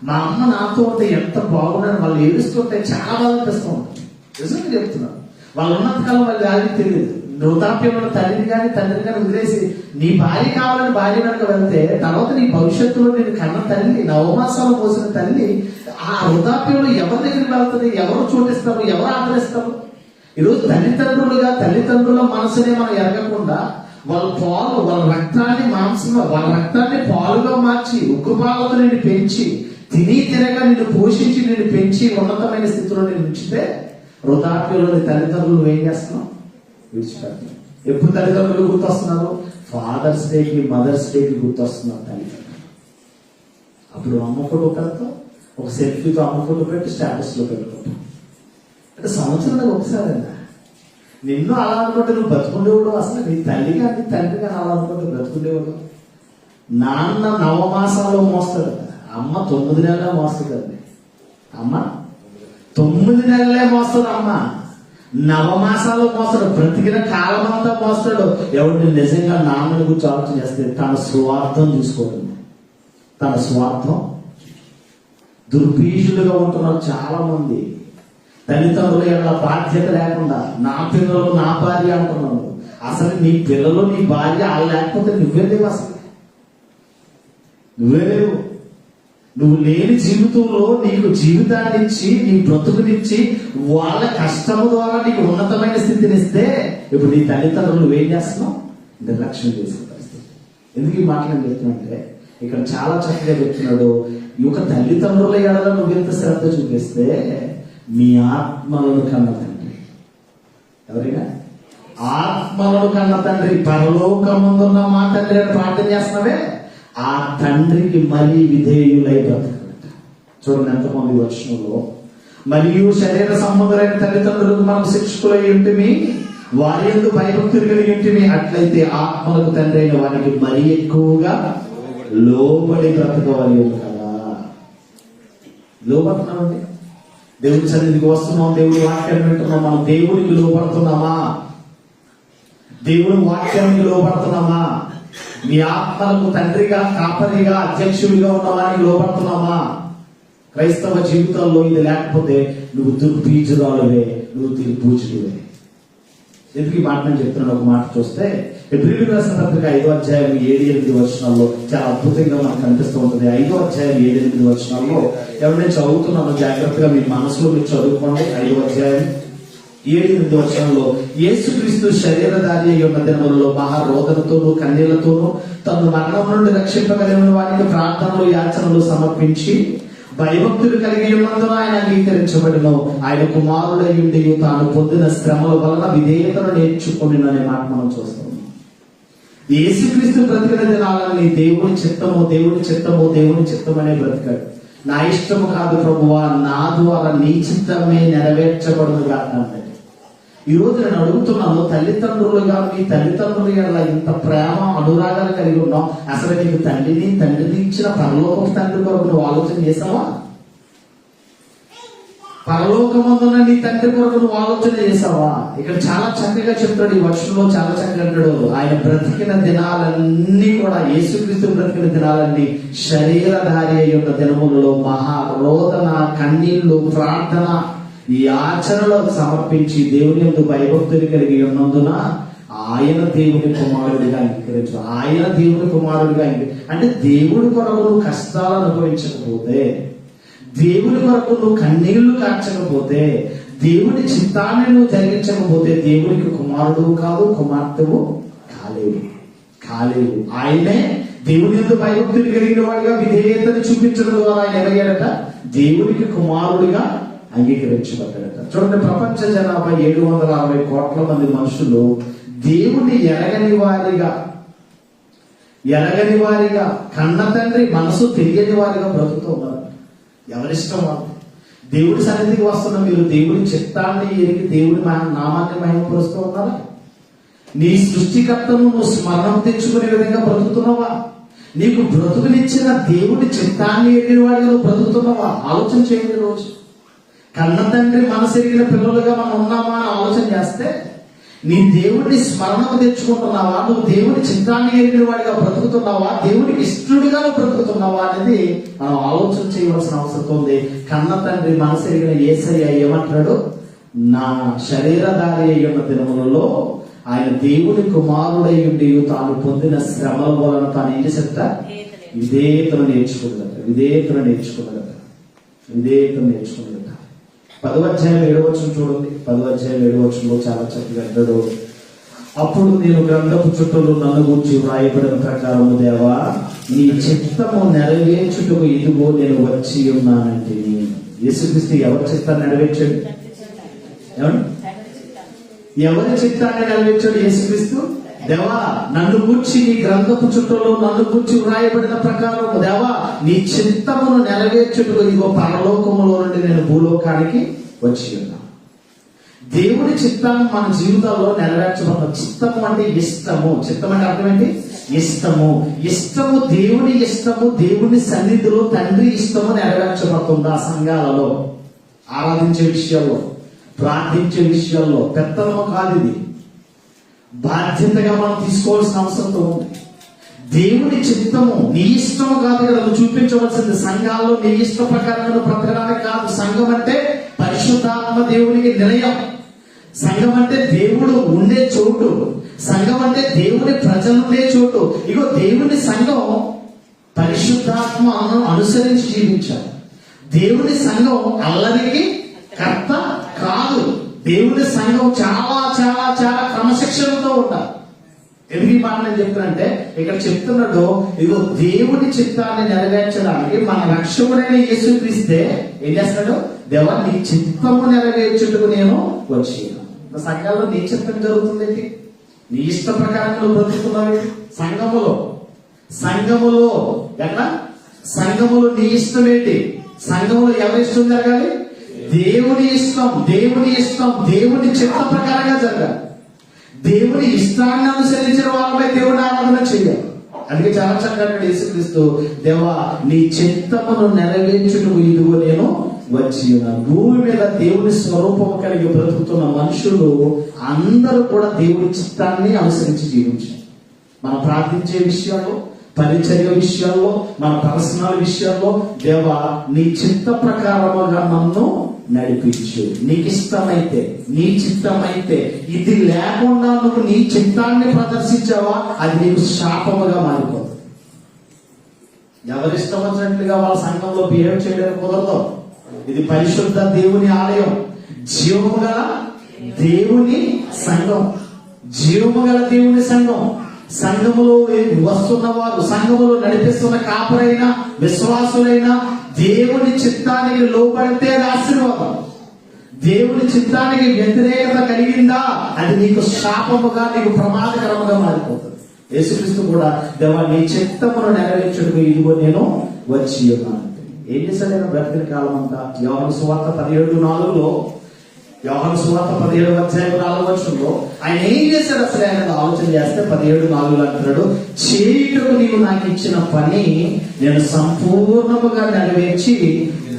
మా అమ్మ నాతో ఉంటే ఎంత బాగుందని వాళ్ళు ఏడుస్తుంటే చాలా బాధ అనిపిస్తూ ఉంటుంది. నిజంగా చెప్తున్నాను. వాళ్ళు ఉన్నంతకాలం వాళ్ళ వాల్యూ తెలియదు. వృద్ధాప్యంలో తల్లిని కానీ తండ్రిని కానీ వదిలేసి నీ భార్య కావాలని భార్య వెనక వెళ్తే తర్వాత నీ భవిష్యత్తులో నేను కన్న తల్లి, నవమాసాలు పోసిన తల్లి ఆ వృద్ధాప్యంలో ఎవరి దగ్గరికి వెళ్తుంది, ఎవరు చోటిస్తారు, ఎవరు ఆదరిస్తారు? ఈరోజు తల్లిదండ్రులుగా తల్లిదండ్రుల మనసునే మనం ఎరగకుండా వాళ్ళ రక్తాన్ని మాంసంగా, వాళ్ళ రక్తాన్ని పాలుగా మార్చి ఉగ్గుపాలతో నిన్ను పెంచి తినగా నిన్ను పోషించి నిన్ను పెంచి ఉన్నతమైన స్థితిలో నేను ఉంచితే వృద్ధాప్యంలో తల్లిదండ్రులు ఏం చేస్తున్నావు, విడిచిపెడుతున్నావు. ఎప్పుడు తల్లిదండ్రులు గుర్తొస్తున్నారు? ఫాదర్స్ డేకి మదర్స్ డేకి గుర్తొస్తున్నారు తల్లిదండ్రులు. అప్పుడు అమ్మ ఫోటో పెడతాం, ఒక సెల్ఫీతో అమ్మ ఫోటో పెట్టి స్టేటస్ లో పెట్టుకుంటాం. అంటే సంవత్సరానికి ఒకసారి నిన్ను అలా అనుకుంటే నువ్వు బతుకుండేవాడు. అసలు నీ తల్లి కానీ తండ్రి కానీ అలా అనుకుంటే బ్రతుకుండేవాడు. నాన్న నవమాసాల్లో మోస్తాడు, అమ్మ 9 నెలలే మోస్తుంది. అమ్మ 9 నెలలే మోస్తాడు, అమ్మ నవమాసాలు మోస్తాడు, బ్రతికిన కాలం అంతా మోస్తాడు. ఎవరిని నిజంగా నాన్నని గురించి ఆలోచన చేస్తే తన స్వార్థం చూసుకోవడం, తన స్వార్థం. దుర్భీషులుగా ఉంటున్నారు చాలా మంది. తల్లిదండ్రులు ఎలా బాధ్యత లేకుండా నా పిల్లలు నా భార్య అంటున్నాను. అసలు నీ పిల్లలు నీ భార్య అలా లేకపోతే నువ్వే లేవు. అసలు నువ్వే లేవు. నువ్వు లేని జీవితంలో నీకు జీవితాన్ని ఇచ్చి నీ బ్రతుకునిచ్చి వాళ్ళ కష్టము ద్వారా నీకు ఉన్నతమైన స్థితిని ఇస్తే ఇప్పుడు నీ తల్లిదండ్రులు నువ్వేం చేస్తున్నావు? నిర్లక్ష్యం చేసే పరిస్థితి. ఎందుకు ఈ మాటలు చెప్తున్నానంటే, ఇక్కడ చాలా చక్కగా చెప్తున్నాడు, ఈ యొక్క తల్లిదండ్రుల ఎడల నువ్వెంత శ్రద్ధ చూపిస్తే మీ ఆత్మలను కన్న తండ్రి, ఎవరైనా ఆత్మలను కన్న తండ్రి, పరలోకమందున్న మా తండ్రి అని ప్రార్థన చేస్తున్నావే, ఆ తండ్రికి మరీ విధేయులై బ్రతకట. చూడండి ఎంతమంది వచనంలో, మరియు శరీర సంబంధులైన తల్లిదండ్రులకు మనం శిక్షకులై ఉంటిమి, వారి యందు భయభక్తులు కలిగి ఉంటిమి, అట్లయితే ఆత్మలకు తండ్రి అయిన వారికి మరీ ఎక్కువగా లోబడి బ్రతకవాలి కదా. లోబడుతున్నామండి, దేవుడి సన్నిధికి వస్తున్నాం, దేవుడి వాక్యాన్ని వింటున్నాం, మనం దేవుడికి లోబడుతున్నామా? దేవుని వాక్యానికి లోబడుతున్నామా? మీ ఆత్మలకు తండ్రిగా, కాపరిగా, అధ్యక్షుడిగా ఉన్నవానికి లోబడుతున్నామా? క్రైస్తవ జీవితంలో ఇది లేకపోతే నువ్వు దుర్బీజురాలువే, నువ్వు దుర్బూజుడివే. ఎందుకు ఈ మాట నేను చెప్తున్నాను? ఒక మాట చూస్తే హెబ్రీయులకు రాసిన పత్రిక 5వ అధ్యాయం 7-8 వచనాల్లో చాలా అద్భుతంగా మనకు కనిపిస్తూ ఉంటుంది. 5వ అధ్యాయం 7-8 వచనాల్లో ఎవరైనా చదువుతున్నానో జాగ్రత్తగా మీ మనసులో మీరు చదువుకోండి. 5వ అధ్యాయం 7-8 వచనంలో, యేసుక్రీస్తు శరీరధారి అయి ఉన్న దినములలో మహారోదనతోనూ కన్నీళ్లతోనూ తను మరణం నుండి రక్షింపగలిగిన వారికి ప్రార్థనలు, యాచనలు సమర్పించి భయభక్తులు కలిగి ఉన్నందున ఆయన అంగీకరించబడిన ఆయన కుమారుడయ్యుండి తాను పొందిన శ్రమల వలన విధేయతను నేర్చుకుని అనే మాట మనం చూస్తాం. యేసుక్రీస్తు బ్రతికిన దినాలని దేవుని చిత్తము, దేవుని చిత్తము, దేవుని చిత్తం అనే బ్రతికాడు. నా ఇష్టము కాదు ప్రభువా, నా ద్వారా నీ చిత్తమే నెరవేర్చబడును కాదు. ఈ రోజు నేను అడుగుతున్నాను, తల్లిదండ్రులుగా మీ తల్లిదండ్రులు ఎలా ఇంత ప్రేమ అనురాగాలు కలిగి ఉన్నాం? అసలు నీకు తండ్రిని ఇచ్చిన పరలోక తండ్రి కొరకు నువ్వు ఆలోచన చేసావా? పరలోకమందున నీ తండ్రి కొరకు నువ్వు ఆలోచన చేసావా? ఇక్కడ చాలా చక్కగా చెప్తాడు, ఈ వర్షంలో చాలా చక్కగా అంటాడు, ఆయన బ్రతికిన దినాలన్నీ కూడా, యేసుక్రీస్తు బ్రతికిన దినాలన్నీ శరీరధారి అయి ఉన్న దినములలో మహారోదన, కన్నీళ్లు, ప్రార్థన, ఈ ఆచరణలో సమర్పించి దేవుని యందు భయభక్తులు కలిగి ఉన్నందున ఆయన దేవుని కుమారుడిగా అంగీకరించు. ఆయన దేవుని కుమారుడిగా అంటే దేవుడి కొరకు నువ్వు కష్టాలు అనుభవించకపోతే, దేవుని కొరకు నువ్వు కన్నీళ్లు కార్చకపోతే, దేవుని చిత్తాన్ని నువ్వు జరిగించకపోతే దేవునికి కుమారుడు కాదు, కుమార్తెవు కాలేవు. ఆయనే దేవుని యందు భయభక్తులు కలిగిన వాడిగా విధేయతను చూపించడం ద్వారా ఆయన ఎరగాడట, దేవునికి కుమారుడిగా అంగీకరించబడ్డాడట. చూడండి, ప్రపంచ జనాభా 760 కోట్ల మంది మనుషులు దేవుని ఎరగని వారిగా కన్న తండ్రి మనసు తెలియని వారిగా బ్రతుకుతూ ఉన్నారు. ఎవరిష్టం వాళ్ళు. దేవుడి సన్నిధికి వస్తున్న మీరు దేవుడి చిత్తాన్ని ఎరిగి దేవుడి నామాన్ని మహిమపరుస్తూ ఉన్నారా? నీ సృష్టికర్తను నువ్వు స్మరణ తెచ్చుకునే విధంగా బ్రతుకుతున్నావా? నీకు బ్రతుకునిచ్చిన దేవుడి చిత్తాన్ని ఎరిగిన వాడిగా నువ్వు బ్రతుకుతున్నావా? ఆలోచన చేయండి. రోజు కన్న తండ్రి మనసు ఎరిగిన పిల్లలుగా మనం ఉన్నామా అని ఆలోచన చేస్తే, నీ దేవుడిని స్మరణకు తెచ్చుకుంటున్నావా? నువ్వు దేవుడి చిత్తాన్ని ఎరిగిన వాడిగా బ్రతుకుతున్నావా? దేవుడికి ఇష్టడుగా బ్రతుకుతున్నావా అనేది మనం ఆలోచన చేయవలసిన అవసరం ఉంది. కన్న తండ్రి మనసు ఎరిగిన యేసయ్య ఏమంటాడు? నా శరీరధారి అయి ఉన్న దినములలో ఆయన దేవుని కుమారుడై ఉండి తాను పొందిన శ్రమల వలన తాను ఏం చేసేట విధేయతను నేర్చుకున్నాడట. 10వ అధ్యాయం 7వ వచనం చూడండి. 10వ అధ్యాయం 7వ వచనంలో చాలా చక్కగా అంటాడు, అప్పుడు నేను గ్రంథపు చుట్టూ నన్ను గూర్చి వ్రాయబడిన ప్రకారము దేవా, నీ చిత్తము నెరవేర్చుటకు ఇదిగో నేను వచ్చి ఉన్నానంటే. యేసుక్రీస్తు ఎవరి చిత్తాన్ని నెరవేర్చాడు? ఎవరి చిత్తాన్ని నెరవేర్చాడు యేసుక్రీస్తు? దేవా, నన్ను గూర్చి నీ గ్రంథపు చుట్టూలో నన్ను గూర్చి వ్రాయబడిన ప్రకారం దేవా, నీ చిత్తమును నెరవేర్చుటకు ఇదిగో పరలోకములో నుండి నేను భూలోకానికి వచ్చి ఉన్నాను. దేవుడి చిత్తాన్ని మన జీవితాల్లో నెరవేర్చబడిన. చిత్తము అంటే ఇష్టము. చిత్తం అంటే అర్థం ఏంటి? ఇష్టము. దేవుని ఇష్టము, దేవుని సన్నిధిలో తండ్రి ఇష్టము నెరవేర్చబడుతుంది. ఆ సంఘాలలో ఆరాధించే విషయాల్లో, ప్రార్థించే విషయాల్లో పెత్తనము కాదు, ఇది బాధ్యతగా మనం తీసుకోవాల్సిన అవసరం ఉంది. దేవుని చిత్తము, నీ ఇష్టము కాదు కదా నువ్వు చూపించవలసింది. సంఘాల్లో నీ ఇష్ట ప్రకారంగా బ్రతకడానికి కాదు. సంఘం అంటే పరిశుద్ధాత్మ దేవునికి నిలయం. సంఘం అంటే దేవుడు ఉండే చోటు. సంఘం అంటే దేవుని ప్రజలు ఉండే చోటు. ఇగో దేవుని సంఘం పరిశుద్ధాత్మను అనుసరించి జీవించాలి. దేవుని సంఘం అల్లరికి కర్త కాదు. దేవుని సంఘం చాలా చాలా చాలా క్రమశిక్షణతో ఉండాలి. ఎందుకు ఈ మాట నేను చెప్తున్నానంటే, ఇక్కడ చెప్తున్నాడు, ఇగో దేవుడి చిత్తాన్ని నెరవేర్చడానికి మన రక్షకుడైన యేసుక్రీస్తే ఏం చేస్తున్నాడు? దేవా, నీ చిత్తము నెరవేర్చుటకు నేను వచ్చి. సంఘాల్లో నీ చిత్తం జరుగుతుంది ఏంటి? నీ ఇష్ట ప్రకారంలో బ్రతుకుతున్నావు. సంఘములో ఎట్లా? సంఘములో నీ ఇష్టం ఏంటి? సంఘములో ఎవరి ఇష్టం జరగాలి? దేవుని ఇష్టం. దేవుని చిత్త ప్రకారంగా జరగాలి. దేవుని ఇష్టాన్ని అనుసరించిన వాళ్ళపై దేవుని ఆరాధన చేయాలి. అందుకే చాలా చక్కగా యేసుక్రీస్తు, దేవా నీ చిత్తమును నెరవేర్చుటకు ఇదిగో నేను వచ్చి ఉన్నాను. భూమి మీద దేవుని స్వరూపము కలిగి బ్రతుకుతున్న మనుషులు అందరూ కూడా దేవుని చిత్తాన్ని అనుసరించి జీవించారు. మనం ప్రార్థించే విషయాల్లో, పరిచర్య విషయాల్లో, మన పర్సనల్ విషయాల్లో, దేవా నీ చిత్త ప్రకారముగా నన్ను నడిపించు. నీకు ఇష్టమైతే, నీ చిత్తమైతే, ఇది లేకుండా నువ్వు నీ చిత్తాన్ని ప్రదర్శించావా అది నీకు శాపముగా మారిపోతుంది. ఎవరిష్టం వచ్చినట్లుగా వాళ్ళ సంఘంలో బిహేవ్ చేయడానికి కుదరదు. ఇది పరిశుద్ధ దేవుని ఆలయం, జీవము గల దేవుని సంఘం, జీవము గల దేవుని సంఘం. సంఘములో వస్తున్న వారు, సంఘములో నడిపిస్తున్న కాపురైనా విశ్వాసులైనా దేవుని చిత్తానికి లోపడితే ఆశీర్వాదం. దేవుని చిత్తానికి వ్యతిరేకత కలిగిందా అది నీకు శాపముగా, నీకు ప్రమాదకరముగా మారిపోతుంది. యేసుక్రీస్తు కూడా, దేవా నీ చిత్తమును నెరవేర్చుటకు ఇదిగో నేను వచ్చి ఉన్నాను. ఏం చేశాడు ఆయన బ్రతికిన కాలం అంతా? యోహాను సువార్త 17:4లో, యోహాను సువార్త 17:4 ఆయన ఏం చేశాడు అసలు? ఆయన ఆలోచన చేస్తే 17:4 అంటున్నాడు, చేయుటకు నీవు నాకు ఇచ్చిన పని నేను సంపూర్ణముగా నెరవేర్చి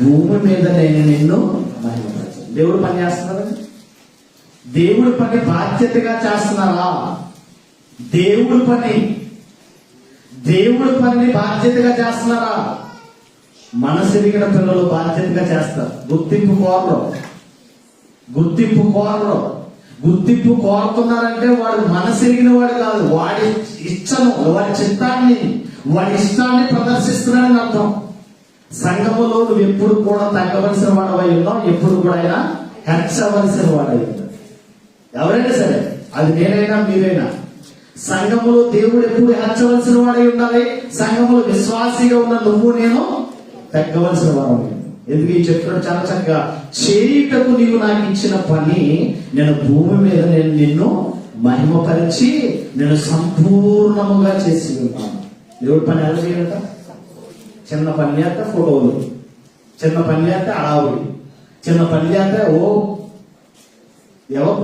భూమి మీద నేను నిన్ను మహిమపరచాను. దేవుడు పని చేస్తున్నారా? దేవుడి పని బాధ్యతగా చేస్తున్నారా? దేవుడి పనిని బాధ్యతగా చేస్తున్నారా? మనసెరిగిన పిల్లలు బాధ్యతగా చేస్తారు. గుర్తింపు కోరుతున్నారంటే వాడు మనసెరిగిన వాడు కాదు, వాడి ఇష్టము, వాడి చిత్తాన్ని, వాడి ఇష్టాన్ని ప్రదర్శిస్తున్నాడని అర్థం. సంఘములో నువ్వు ఎప్పుడు కూడా తగ్గవలసిన వాడవై ఉన్నావు, ఎప్పుడు కూడా ఆయన హెచ్చవలసిన వాడై ఉన్నావు. ఎవరైనా సరే, అది నేనైనా మీరైనా. సంఘములో దేవుడు ఎప్పుడు హెచ్చవలసిన వాడై ఉండాలి. సంఘములో విశ్వాసిగా ఉన్న నువ్వు నేను తగ్గవలసిన వాడు. ఎందుకు ఈ చెప్తున్నాడు చాలా చక్కగా, చేయుటకు నీవు నాకు ఇచ్చిన పని నేను భూమి మీద నేను నిన్ను మహిమపరిచి నేను సంపూర్ణముగా చేసి ఉన్నాను. దేవుడి పని ఎలా చేయాలట? చిన్న పని చేస్తే ఫోటోలు, చిన్న పని చేస్తే అడావుడి, చిన్న పని చేస్తే ఎవరు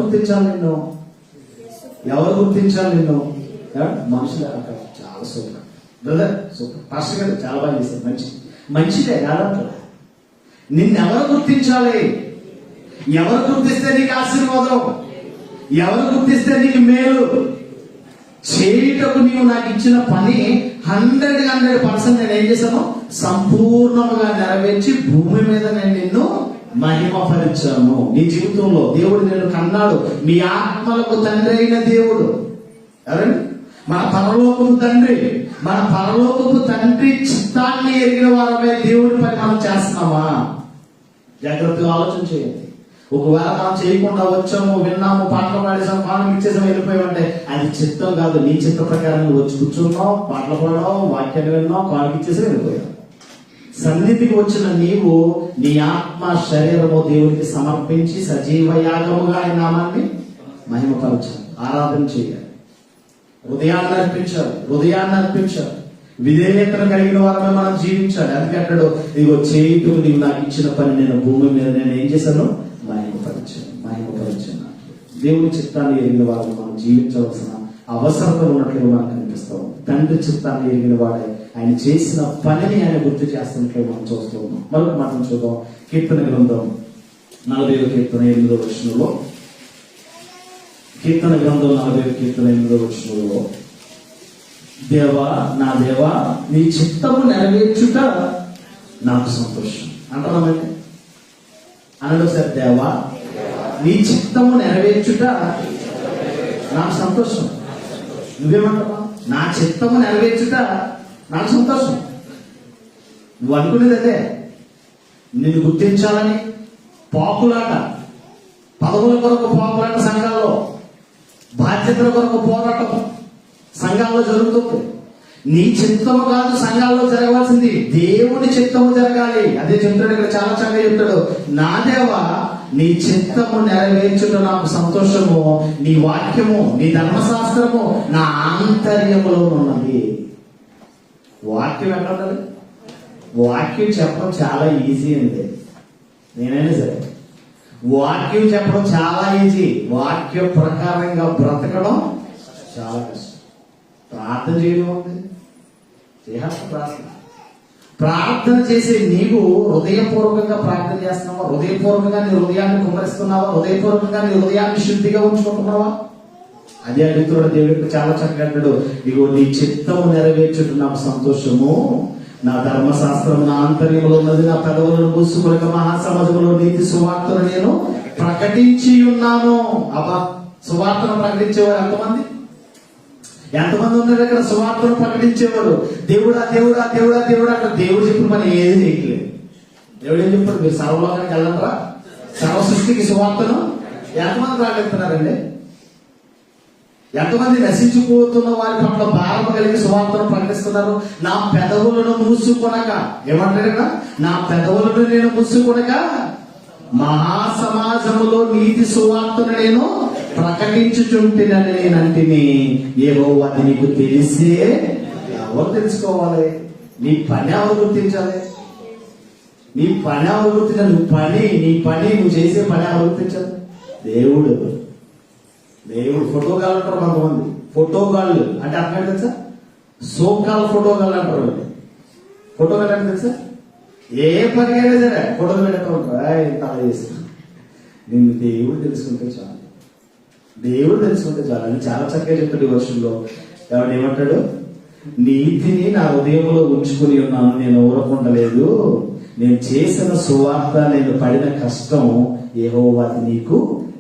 గుర్తించాలి నిన్ను? మనుషులు. చాలా సూపర్ బ్రదర్, సూపర్ పాస్టర్ గారు, చాలా బాగా చేశారు. మంచిదే కాదంట. నిన్నెవరు గుర్తించాలి? ఎవరు గుర్తిస్తే నీకు ఆశీర్వాదం, ఎవరు గుర్తిస్తే నీకు మేలు. చేయుటకు నీవు నాకు ఇచ్చిన పని 100% నేను ఏం చేశాను? సంపూర్ణముగా నెరవేర్చి భూమి మీద నేను నిన్ను మహిమపరిచాను. నీ జీవితంలో దేవుడు నిన్ను కన్నాడు. మీ ఆత్మలకు తండ్రి అయిన దేవుడు ఎవరండి? మన పరలోకపు తండ్రి చిత్తాన్ని ఎరిగిన వారమే దేవుడి పని మనం చేస్తున్నామా? జాగ్రత్తగా ఆలోచన చేయండి. ఒకవేళ మనం చేయకుండా వచ్చాము, విన్నాము, పాటలు పాడేసాము, పాటలు ఇచ్చేసాము, వెళ్ళిపోయామంటే అది చిత్తం కాదు. నీ చిత్త ప్రకారం వచ్చి కూర్చున్నావు, పాటలు పాడావు, వాక్యాన్ని విన్నావు, కాలు ఇచ్చేసి వెళ్ళిపోయావు. సన్నిధికి వచ్చిన నీవు నీ ఆత్మ శరీరము దేవుడికి సమర్పించి సజీవ యాగముగా ఆయన నామాన్ని మహిమపరచాలి, ఆరాధన చేయాలి. హృదయాన్ని అర్పించాలి. విధేయతను కలిగిన వారమే మనం జీవించాలి. అందుకే అక్కడ ఇదిగో చేయుటకు నీవు నాకు ఇచ్చిన పని నేను భూమి మీద నేను ఏం చేశాను? మహిమపరిచాను. దేవుని చిత్తాన్ని ఎరిగిన వారు మనం జీవించవలసిన అవసరం ఉన్నట్లుగా మనకు కనిపిస్తాం. తండ్రి చిత్తాన్ని ఎరిగిన వాడే ఆయన చేసిన పనిని ఆయన గుర్తు చేస్తున్నట్లు మనం చూస్తూ ఉన్నాం. మరొక మాటను చూద్దాం. కీర్తన గ్రంథం 40వ కీర్తన 8వ వచనంలో, కీర్తన గ్రంథం 40వ కీర్తన 8వ వచనంలో, దేవా నా దేవా నీ చిత్తము నెరవేర్చుట నాకు సంతోషం అంటున్నామండి. అనడు సార్, దేవా నీ చిత్తము నెరవేర్చుట నాకు సంతోషం. నువ్వేమంటావా? నా చిత్తము నెరవేర్చుట నాకు సంతోషం. నువ్వు అనుకునేది అదే. నిన్ను గుర్తించాలని పాపులాట, పదవుల కొరకు పాపులాట, సంఘాల్లో బాధ్యతల కొరకు పోరాటం సంఘాల్లో జరుగుతుంది. నీ చిత్తము కాదు సంఘాల్లో జరగవలసింది, దేవుని చిత్తము జరగాలి. అదే చెప్తాడు ఇక్కడ, చాలా చక్కగా చెప్తాడు. నా దేవా నీ చిత్తము నెరవేర్చుట నాకు సంతోషము, నీ వాక్యము, నీ ధర్మశాస్త్రము నా ఆంతర్యములో ఉన్నది. వాక్యం ఎక్కడ ఉన్నది? వాక్యం చెప్పడం చాలా ఈజీ అండి. నేనైనా సరే వాక్యం చెప్పడం చాలా ఈజీ, వాక్య ప్రకారంగా బ్రతకడం చాలా కష్టం. ప్రార్థన చేయడం ఉంది, చేయాల్సిన ప్రార్థన. ప్రార్థన చేసే నీవు హృదయపూర్వకంగా ప్రార్థన చేస్తున్నావా? హృదయపూర్వకంగా నీ హృదయాన్ని కుమరిస్తున్నావా? హృదయపూర్వకంగా నీ హృదయాన్ని శుద్ధిగా ఉంచుకుంటున్నావా? అదే అడుగుతున్నాడు దేవుడికి చాలా చక్కగా అంటాడు, ఇగో నీ చిత్తము నెరవేర్చుట నాకు సంతోషము, నా ధర్మశాస్త్రం నా ఆంతర్యంలో ఉన్నది, నా పెదవులను మూసుకొనక మహాసమాజంలో నీతి సువార్తను నేను ప్రకటించి ఉన్నాను. అబ్బా, సువార్తను ప్రకటించేవారు ఎంతమంది ఉన్నారు ఇక్కడ? సువార్తను ప్రకటించేవారు. దేవుడా దేవుడా దేవుడా దేవుడా అంటే దేవుడు చెప్పిన పని ఏది చేయట్లేదు. దేవుడు ఏం చెప్పాడు? మీరు సర్వలోకానికి వెళ్ళంటారా? సర్వ సృష్టికి సువార్తను ఎంతమంది ప్రకటిస్తున్నారండి? ఎంతమంది నశించిపోతున్న వారి పట్ల భారం కలిగి సువార్తను ప్రకటిస్తున్నారు? నా పెదవులను మూసుకొనక, ఏమంటారు? నా పెదవులను నేను మూసుకొనక మహాసమాజములో నీతి సువార్తను నేను ప్రకటించుచుంటినని నేనంటిని. యెహోవా అది నీకు తెలిసే. ఎవరు తెలుసుకోవాలి? నీ పని ఎవరు గుర్తించాలి? నీ పని ఎవరు గుర్తించాలి? నీ పని నువ్వు చేసే పని ఎవరు గుర్తించాలి? దేవుడు. ఫోటోగాళ్ళు అంటారు కొంతమంది. ఫోటోగాళ్ళు అంటే అర్థం తెలుసా? సోకాల్ ఫోటోగాళ్ళు అంటారు. ఫోటోగాళ్ళు అంటే తెలుసా? ఏ పనికైనా సరే ఫోటోలు పెడతా ఉంటారు. ఇంత చేస్తాను. నిన్ను దేవుడు తెలుసుకుంటే చాలు. దేవుడు తెలుసుకుంటే చాలు అని చాలా చక్కగా చెప్తాడు ఈ వర్షంలో. ఎవడు ఏమంటాడు? నీతిని నా హృదయంలో ఉంచుకుని ఉన్నాను, నేను ఊరకుండలేదు. నేను చేసిన సువార్త, నేను పడిన కష్టం యెహోవా నీకు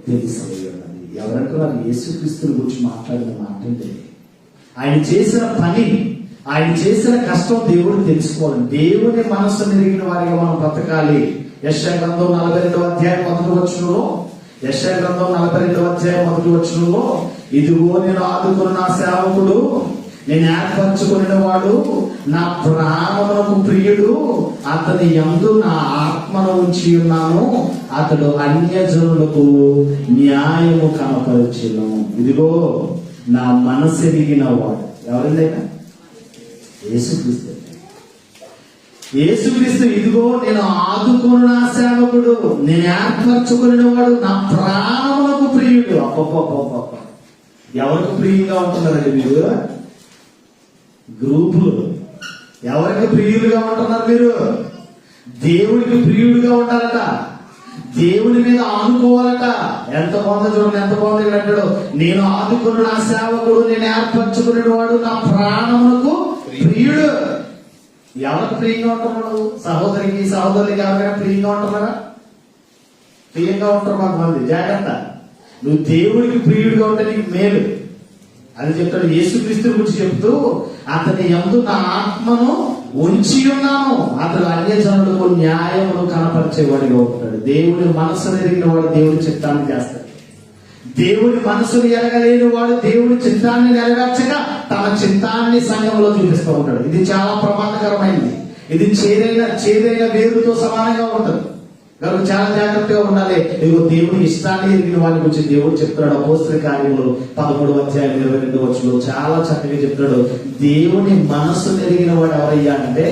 తెలిసి ఉన్నది. ఎవరంటున్నారు? యేసుక్రీస్తుని గురించి మాట్లాడిన మాట అంటే ఆయన చేసిన పని, ఆయన చేసిన కష్టం దేవుడు తెలుసుకోవాలి. దేవుని మనస్సు ఎరిగిన వారిగా మనం బ్రతకాలి. యెషయా గ్రంథం 42వ అధ్యాయం 1వ వచనంలో, యెషయా గ్రంథం 42వ అధ్యాయం 1వ వచనంలో, ఇదిగో నేను ఆదుకున్న నా సేవకుడు, నేను ఏర్పరచుకున్న వాడు, నా ప్రాణమునకు ప్రియుడు, అతని యందు నా ఆత్మను ఉంచి ఉన్నాను, అతడు అన్యజనులకు న్యాయము కనపరచును. ఇదిగో నా మనసు ఎరిగిన వాడు. ఎవరండి? యేసుక్రీస్తు. యేసుక్రీస్తు ఇదిగో నేను ఆదుకున్న నా సేవకుడు, నేను ఏర్పరచుకున్న వాడు, నా ప్రాణములకు ప్రియుడు. అప్ప ఎవరికి ప్రియంగా ఉంటున్నారండి మీరు? గ్రూపులు. ఎవరికి ప్రియులుగా ఉంటున్నారు మీరు? దేవుడికి ప్రియుడిగా ఉండాలట. దేవుడి మీద ఆనుకోవాలట. ఎంత బాగుందో చూడండి, ఎంత బాగుంది అంటాడు, నేను ఆదుకున్న నా సేవకుడు, నేను ఏర్పరచుకునే వాడు, నా ప్రాణమునకు ప్రియుడు. ఎవరికి ప్రియంగా ఉంటున్నాడు? సహోదరికి సహోదరులకి ఎవరికైనా ప్రియంగా ఉంటున్నారా? ప్రియంగా ఉంటారు కొంతమంది. జాగ్రత్త, నువ్వు దేవుడికి ప్రియుడిగా ఉంటే నీకు మేలు అని చెప్తాడు. యేసుక్రీస్తు గురించి చెప్తూ, అతని యందు నా ఆత్మను ఉంచి ఉన్నాను, అతడు అన్యజనులకు న్యాయమును కనపరిచేవాడిగా ఉంటాడు. దేవుడి మనస్సును ఎరిగిన వాడు దేవుడి చిత్తాన్ని చేస్తాడు. దేవుడి మనసును ఎరగలేని వాడు దేవుడి చిత్తాన్ని నెరవేర్చగా తన చిత్తాన్ని సంఘంలో చూపిస్తూ ఉంటాడు. ఇది చాలా ప్రమాదకరమైనది. ఇది చేదైన వేరుతో సమానంగా ఉంటుంది. కనుక చాలా జాగ్రత్తగా ఉండాలి. ఇదిగో దేవుడి ఇష్టాన్ని ఎరిగిన వాడి గురించి దేవుడు చెప్తున్నాడు. అపోస్తల కార్యములు 13వ అధ్యాయం 22వ వచనంలో చాలా చక్కగా చెప్తాడు. దేవుని మనస్సు ఎరిగిన వాడు ఎవరయ్యా అంటే,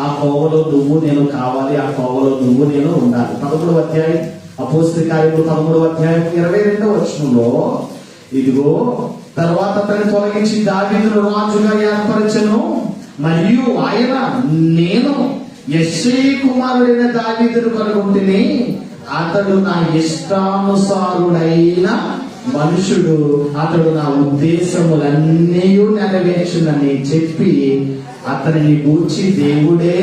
ఆ కోవలో నువ్వు నేను కావాలి, ఆ కోవలో నువ్వు నేను ఉండాలి. 13వ అధ్యాయం అపోస్తల కార్యములు 13వ అధ్యాయం 22వ వచనంలో, ఇదిగో తర్వాత అతన్ని తొలగించి దావీదును రాజుగా ఏర్పరచెను, మరియు ఆయన నేను యెష్షయి కుమారుడైన దావీదును కనుగొంటిని, అతడు నా ఇష్టానుసారుడైన మనుషుడు, అతడు నా ఉద్దేశములన్నీ నెరవేర్చునని చెప్పి అతనిని గూర్చి దేవుడే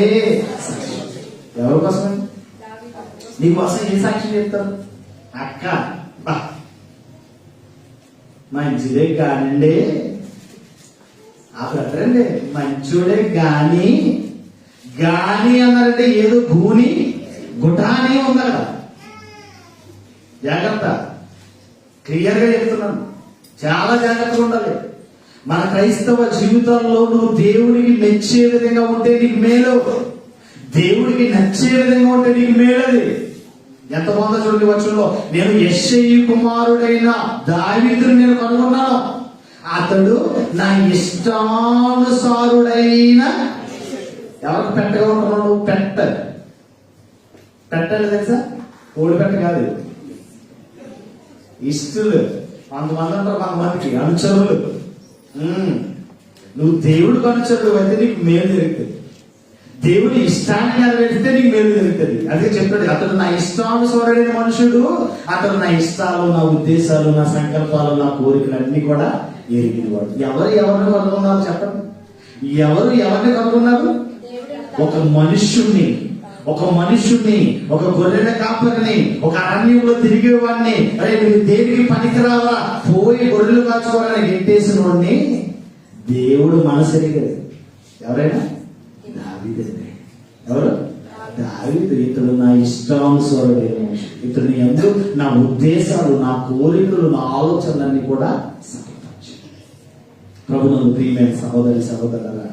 సాక్షి. ఎవరి కోసం? నీకోసం ఏ సాక్షి చెప్తారు? అక్క మంచిదే కానండి, ఆ పెట్టండి మంచోడే గాని అన్నారంటే ఏదో భూని గుటాని ఉంది కదా. జాగ్రత్త, క్లియర్ గా చెప్తున్నాను, చాలా జాగ్రత్తగా ఉండాలి. మన క్రైస్తవ జీవితంలో నువ్వు దేవుడికి మెచ్చే విధంగా ఉంటే నీకు మేలు, దేవుడికి నచ్చే విధంగా ఉంటే నీకు మేలది. ఎంత బాగుందో చూడండి వచనంలో, నేను యెష్షయి కుమారుడైన దావీదును నేను కనుగొన్నాను, అతడు నా ఇష్టానుసారుడైన. ఎవరికి పెట్టగా ఉంటున్నాడు? పెట్టాలి తెలుసా? ఓడి పెట్ట కాదు, ఇష్టలు. కొంతమంది అంటారు, కొంతమందికి అనుచరులు. నువ్వు దేవుడికి అనుచరుడు అయితే నీకు మేలు జరుగుతుంది. దేవుని ఇష్టాన్ని నెరవేరిస్తే నీకు మేలు జరుగుతుంది. అదే చెప్తాడు, అతడు నా ఇష్టానుసారుడైన మనుషుడు, అతడు నా ఇష్టాలు, నా ఉద్దేశాలు, నా సంకల్పాలు, నా కోరికలు అన్ని కూడా ఎరిగినవాడు. ఎవరిని కనుగొన్నారు చెప్పండి? ఎవరిని కనుగొన్నారు? ఒక మనుష్యుణ్ణి, ఒక గొర్రెల కాపరిని, ఒక అరణ్యంలో తిరిగేవాడిని, అరే నువ్వు దేనికి పనికిరావా, పోయి గొర్రెలు కాచుకోవాలని గెట్టేసిన వాడిని దేవుడు మనసు ఎరిగాడు. ఎవరైనా? దావీదే. ఎవరు? దావీదు. ఇతడు నా ఇష్టానుసారుడైన మనుషుడు, ఇతడు యందు నా ఉద్దేశాలు, నా కోరికలు, నా ఆలోచనలన్నీ కూడా సమర్పించాడు. ప్రభువునందు ప్రియమైన సహోదరి సహోదరులారా,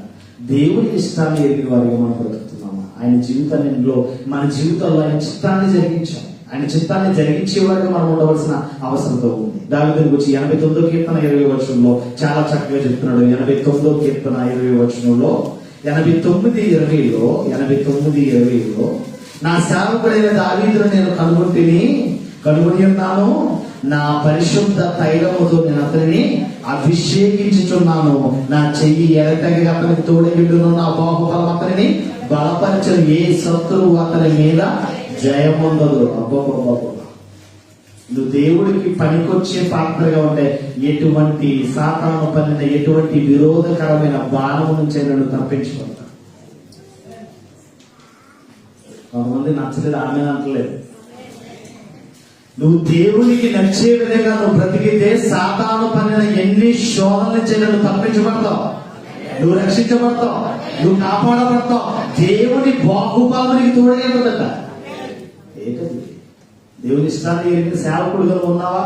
దేవుని ఇష్టాన్ని ఎరిగిన వారిగా మనం బ్రతుకుతున్నామా? ఆయన జీవితంలో, మన జీవితంలో ఆయన చిత్తాన్ని జరిగించాం. ఆయన చిత్తాన్ని జరిగించేవాడిగా మనం ఉండవలసిన అవసరంతో ఉంది. దావీదుని గురించి 89వ కీర్తన 20వ వచనంలో చాలా చక్కగా చెప్తున్నాడు. 89వ కీర్తన 20వ వచనంలో, 89:20లో నా సేవకుడైన దావీదును నేను కనుగొని ఉన్నాను, నా పరిశుద్ధ తైలముతో నేను అతనిని అభిషేకించుచున్నాను, నా చెయ్యి ఎడతెగక అతనికి తోడగిడ్డును, నా బాహుబలం అతనిని బలపరచను, ఏ శత్రువు అతని మీద జయముందదు. అబ్బబ్బబ్బ, నువ్వు దేవుడికి పనికొచ్చే పాత్రగా ఉంటే ఎటువంటి సాతాను పనిన ఎటువంటి విరోధకరమైన బాణము నుంచి నన్ను తప్పించుకుంటా. కొంతమంది నచ్చలేదు, ఆమె అంటలేదు. నువ్వు దేవునికి నచ్చే విధంగా నువ్వు బ్రతికితే సాతాను పనిన ఎన్ని శోధనల నుంచి నన్ను తప్పించబడతావు, నువ్వు రక్షించబడతావు, నువ్వు కాపాడబడతావు. దేవుని బాహుబలానికి తోడే ఉందట. ఏకది దేవుని ఇష్టాన్ని ఎరిగిన సేవకుడుగా ఉన్నావా?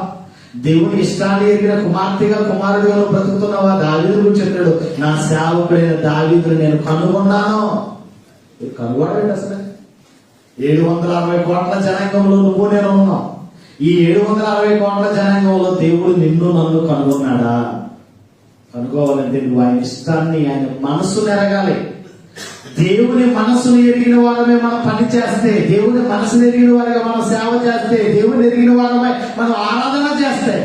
దేవుని ఇష్టాన్ని ఎరిగిన కుమార్తెగా కుమారుడుగా బ్రతుకుతున్నావా? దావీదు గురించి చెప్పాడు, నా సేవకుడైన దావీదును నేను కనుగొన్నాను. కనుగొనలేదు. అసలు 760 కోట్ల జనాంగంలో నువ్వు నేను ఉన్నావు. ఈ 760 కోట్ల జనాంగంలో దేవుడు నిన్ను నన్ను కనుగొన్నాడా? కనుగోవాలంటే నువ్వు ఆయన ఇష్టాన్ని, ఆయన మనస్సును ఎరగాలి. దేవుని మనసును ఎరిగిన వారమే మనం పని చేస్తే, దేవుని మనసును ఎరిగిన వారిగా మనం సేవ చేస్తే, దేవుని ఎరిగిన వారమే మనం ఆరాధన చేస్తే,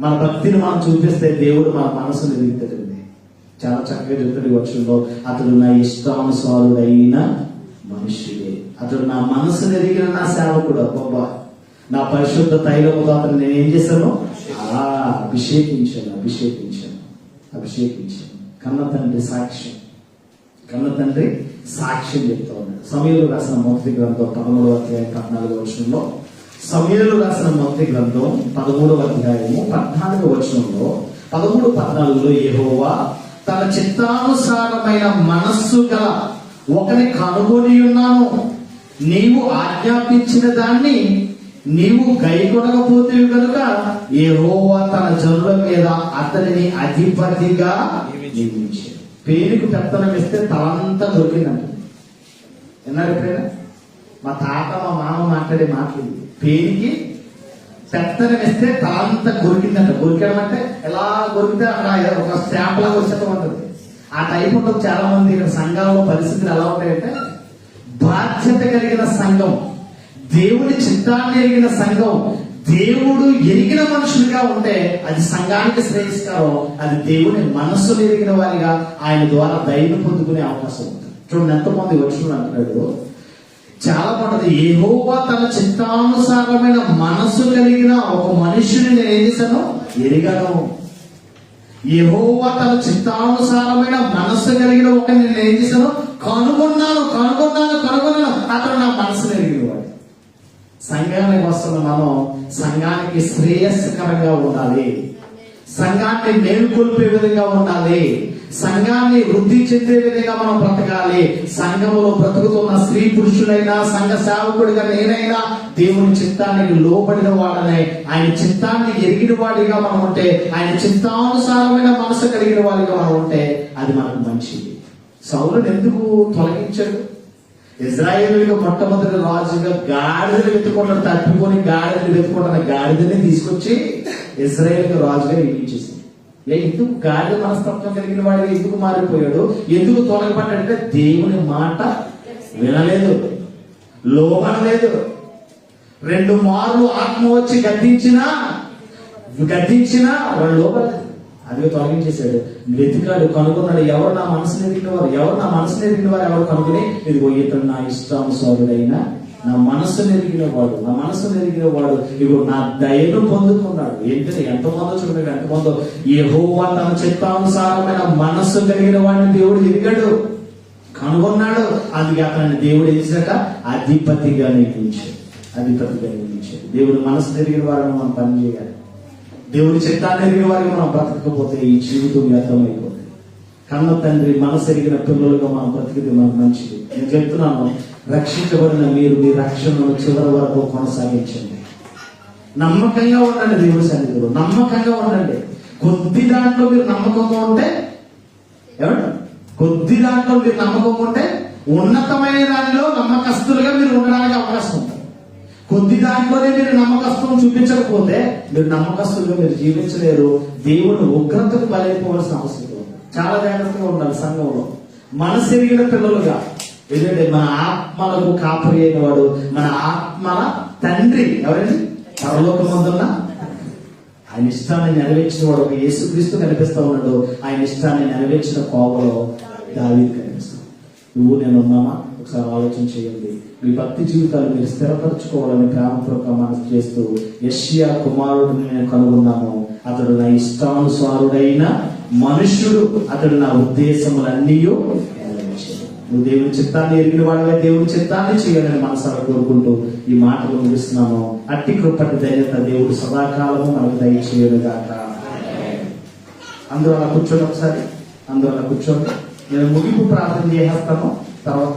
మన భక్తిని మనం చూపిస్తే దేవుడు మన మనసును ఎరుగుతుంది. చాలా చక్కగా చెప్తాడు వచనంలో, అతడు నా ఇష్టానుసారుడైన మనుష్యుడే, అతడు నా మనసును ఎరిగిన నా సేవకుడు. అబ్బబ్బా, నా పరిశుద్ధ తైలముతో అతను నేను ఏం చేశాను? అభిషేకించాను. కన్న తండ్రి సాక్ష్యం చెప్తా ఉన్నాడు. సమూయేలు రాసిన మొదటి గ్రంథం 13వ అధ్యాయం 14వ వచనంలో, సమూయేలు రాసిన మొదటి గ్రంథం 13వ అధ్యాయము 14వ వచనంలో, 13-14లో, యెహోవా తన చిత్తానుసారమైన మనస్సు గల ఒకని కనుగొని ఉన్నాను, నీవు ఆజ్ఞాపించిన దాన్ని నీవు గైకొనకపోతే కనుక యెహోవా తన జనుల మీద అతనిని అధిపతిగా నియమించాడు. పేరుకు పెత్తనం ఇస్తే తలంతా దొరికిందంట. విన్నారు ఎప్పుడైనా? మా తాత మా మామ మాట్లాడే మాటలు. పేరుకి పెత్తనం ఇస్తే తలంతా కొరికిందంట. కొరికడం అంటే ఎలా కొరికితే అలా ఒక స్టాంప్ లాగా వచ్చేటం ఉంటుంది. ఆ టైప్ ఉంటుంది. చాలా మంది ఇక్కడ సంఘాలలో పరిస్థితులు ఎలా ఉంటాయంటే, బాధ్యత కలిగిన సంఘం, దేవుని చిత్తాన్ని ఎరిగిన సంఘం, దేవుడు ఎరిగిన మనుషులుగా ఉంటే అది సంఘానికి శ్రేయస్కరం. అది దేవుని మనస్సును ఎరిగిన వారిగా ఆయన ద్వారా దయను పొందుకునే అవకాశం ఉంటుంది. చూడండి ఎంతమంది వచనం అంటున్నాడు. చాలా బాగుంటుంది. యెహోవా తన చిత్తానుసారమైన మనస్సు కలిగిన ఒక మనుషుని నేను ఏం చేశాను? ఎరిగాను. యెహోవా తన చిత్తానుసారమైన మనస్సు కలిగిన ఒక నేను ఏం చేశాను? కనుగొన్నాను. అతను నా మనసును ఎరిగిన వాడు. సంఘానికి వస్తున్న మనం సంఘానికి శ్రేయస్కరంగా ఉండాలి, సంఘాన్ని మేలుకొల్పే విధంగా ఉండాలి, సంఘాన్ని వృద్ధి చెందే విధంగా మనం బ్రతకాలి. సంఘంలో బ్రతుకుతున్న స్త్రీ పురుషులైనా, సంఘ సేవకుడిగా నేనైనా దేవుని చిత్తానికి లోబడిన వాడనే, ఆయన చిత్తాన్ని ఎరిగిన వాడిగా మనం ఉంటే, ఆయన చిత్తానుసారమైన మనసు కలిగిన వాడిగా మనం ఉంటే అది మనకు మంచిది. సౌలుని ఎందుకు తొలగించాడు? ఇజ్రాయేలుగా మొట్టమొదటి రాజుగా గాడిదలు వెతుకుంటాడు, తప్పికొని గాడిదలు వెతుకుంటున్న గాడిదని తీసుకొచ్చి ఇజ్రాయేలుగా రాజుగా నియమించేసింది. ఎందుకు గాడిద మనస్తత్వం కలిగిన వాడిగా ఎందుకు మారిపోయాడు? ఎందుకు తొలగబడ్డాడంటే దేవుని మాట వినలేదు, లోబడలేదు. 2 మార్లు ఆత్మ వచ్చి గద్దించినా వాడు లోబడలేదు. అదిగో తొలగించేశాడు. వెతికాడు, కనుగొన్నాడు. ఎవరు నా మనసుని ఎరిగిన వారు, ఎవరు కనుగొని, ఇదిగో ఇతడు నా ఇష్టానుసారుడైన నా మనసును ఎరిగిన వాడు, ఇదిగో నా దయను పొందుకున్నాడు. ఏంటంటే ఎంతమందో చూడండి, ఎంతమందో యెహోవా తన చిత్తానుసారమైన మనస్సు కలిగిన వాడిని దేవుడు ఎరిగాడు, కనుగొన్నాడు. అందుకే అతన్ని దేవుడు ఏం అధిపతిగా నియమించాడు. దేవుడు మనసు ఎరిగిన వారిని మనం పని చేయాలి. దేవుడి చిత్తాన్ని ఎరిగిన వారికి మనం బ్రతకపోతే ఈ జీవితం వ్యర్థమైపోతుంది. కన్న తండ్రి మనసు ఎరిగిన పిల్లలుగా మనం బ్రతికితే మనకు మంచిది. నేను చెప్తున్నాను, రక్షించబడిన మీరు మీ రక్షణను చివరి వరకు కొనసాగించండి. నమ్మకంగా ఉండండి, దేవుడి సన్నిధిలో నమ్మకంగా ఉండండి. కొద్ది దాంట్లో మీరు నమ్మకంగా ఉంటే ఉన్నతమైన దానిలో నమ్మకస్తులుగా మీరు ఉండడానికి అవకాశం ఉంటుంది. కొద్ది దాంట్లోనే మీరు నమ్మకస్తులను చూపించకపోతే మీరు నమ్మకస్తులుగా మీరు జీవించలేరు. దేవుడు ఉగ్రతకు బలైపోవాల్సిన అవసరం ఉంది. చాలా జాగ్రత్తగా ఉండాలి సంఘంలో. మనసు ఎరిగిన పిల్లలుగా, ఎందుకంటే మన ఆత్మలకు కాపరి అయిన వాడు, మన ఆత్మల తండ్రి ఎవరండి? పరలోకమందున్న ఆయన ఇష్టాన్ని నెరవేర్చిన వాడు ఒక యేసుక్రీస్తు కనిపిస్తా ఉన్నాడు. ఆయన ఇష్టాన్ని నెరవేర్చిన కోవలో దావీదు కనిపిస్తాడు. నువ్వు నేను ఉన్నామా? ఒకసారి ఆలోచన చేయండి. మీ భక్తి జీవితాలు మీరు స్థిరపరచుకోవాలని ప్రేమపూర్వక మనసు చేస్తూ యెషయా కుమారుడిని నేను కనుగొన్నాను. అతడు నా ఇష్టానుసారుడైన మనుష్యుడు, అతడు నా ఉద్దేశములన్నీ నెరవేర్చాడు. నువ్వు దేవుని చిత్తాన్ని ఎరిగిన వాళ్ళే దేవుని చిత్తాన్ని చేయాలని మనసారా కోరుకుంటూ ఈ మాటలు ముగిస్తున్నాను. అట్టి కృపటి ధన్యత దేవుడు సదాకాలము మనకు దయచేయడు గాక. అందరూ అలా కూర్చోండి. ఒకసారి అందరూ అలా కూర్చోండి. నేను ముగింపు ప్రార్థన చేసేస్తాను. తర్వాత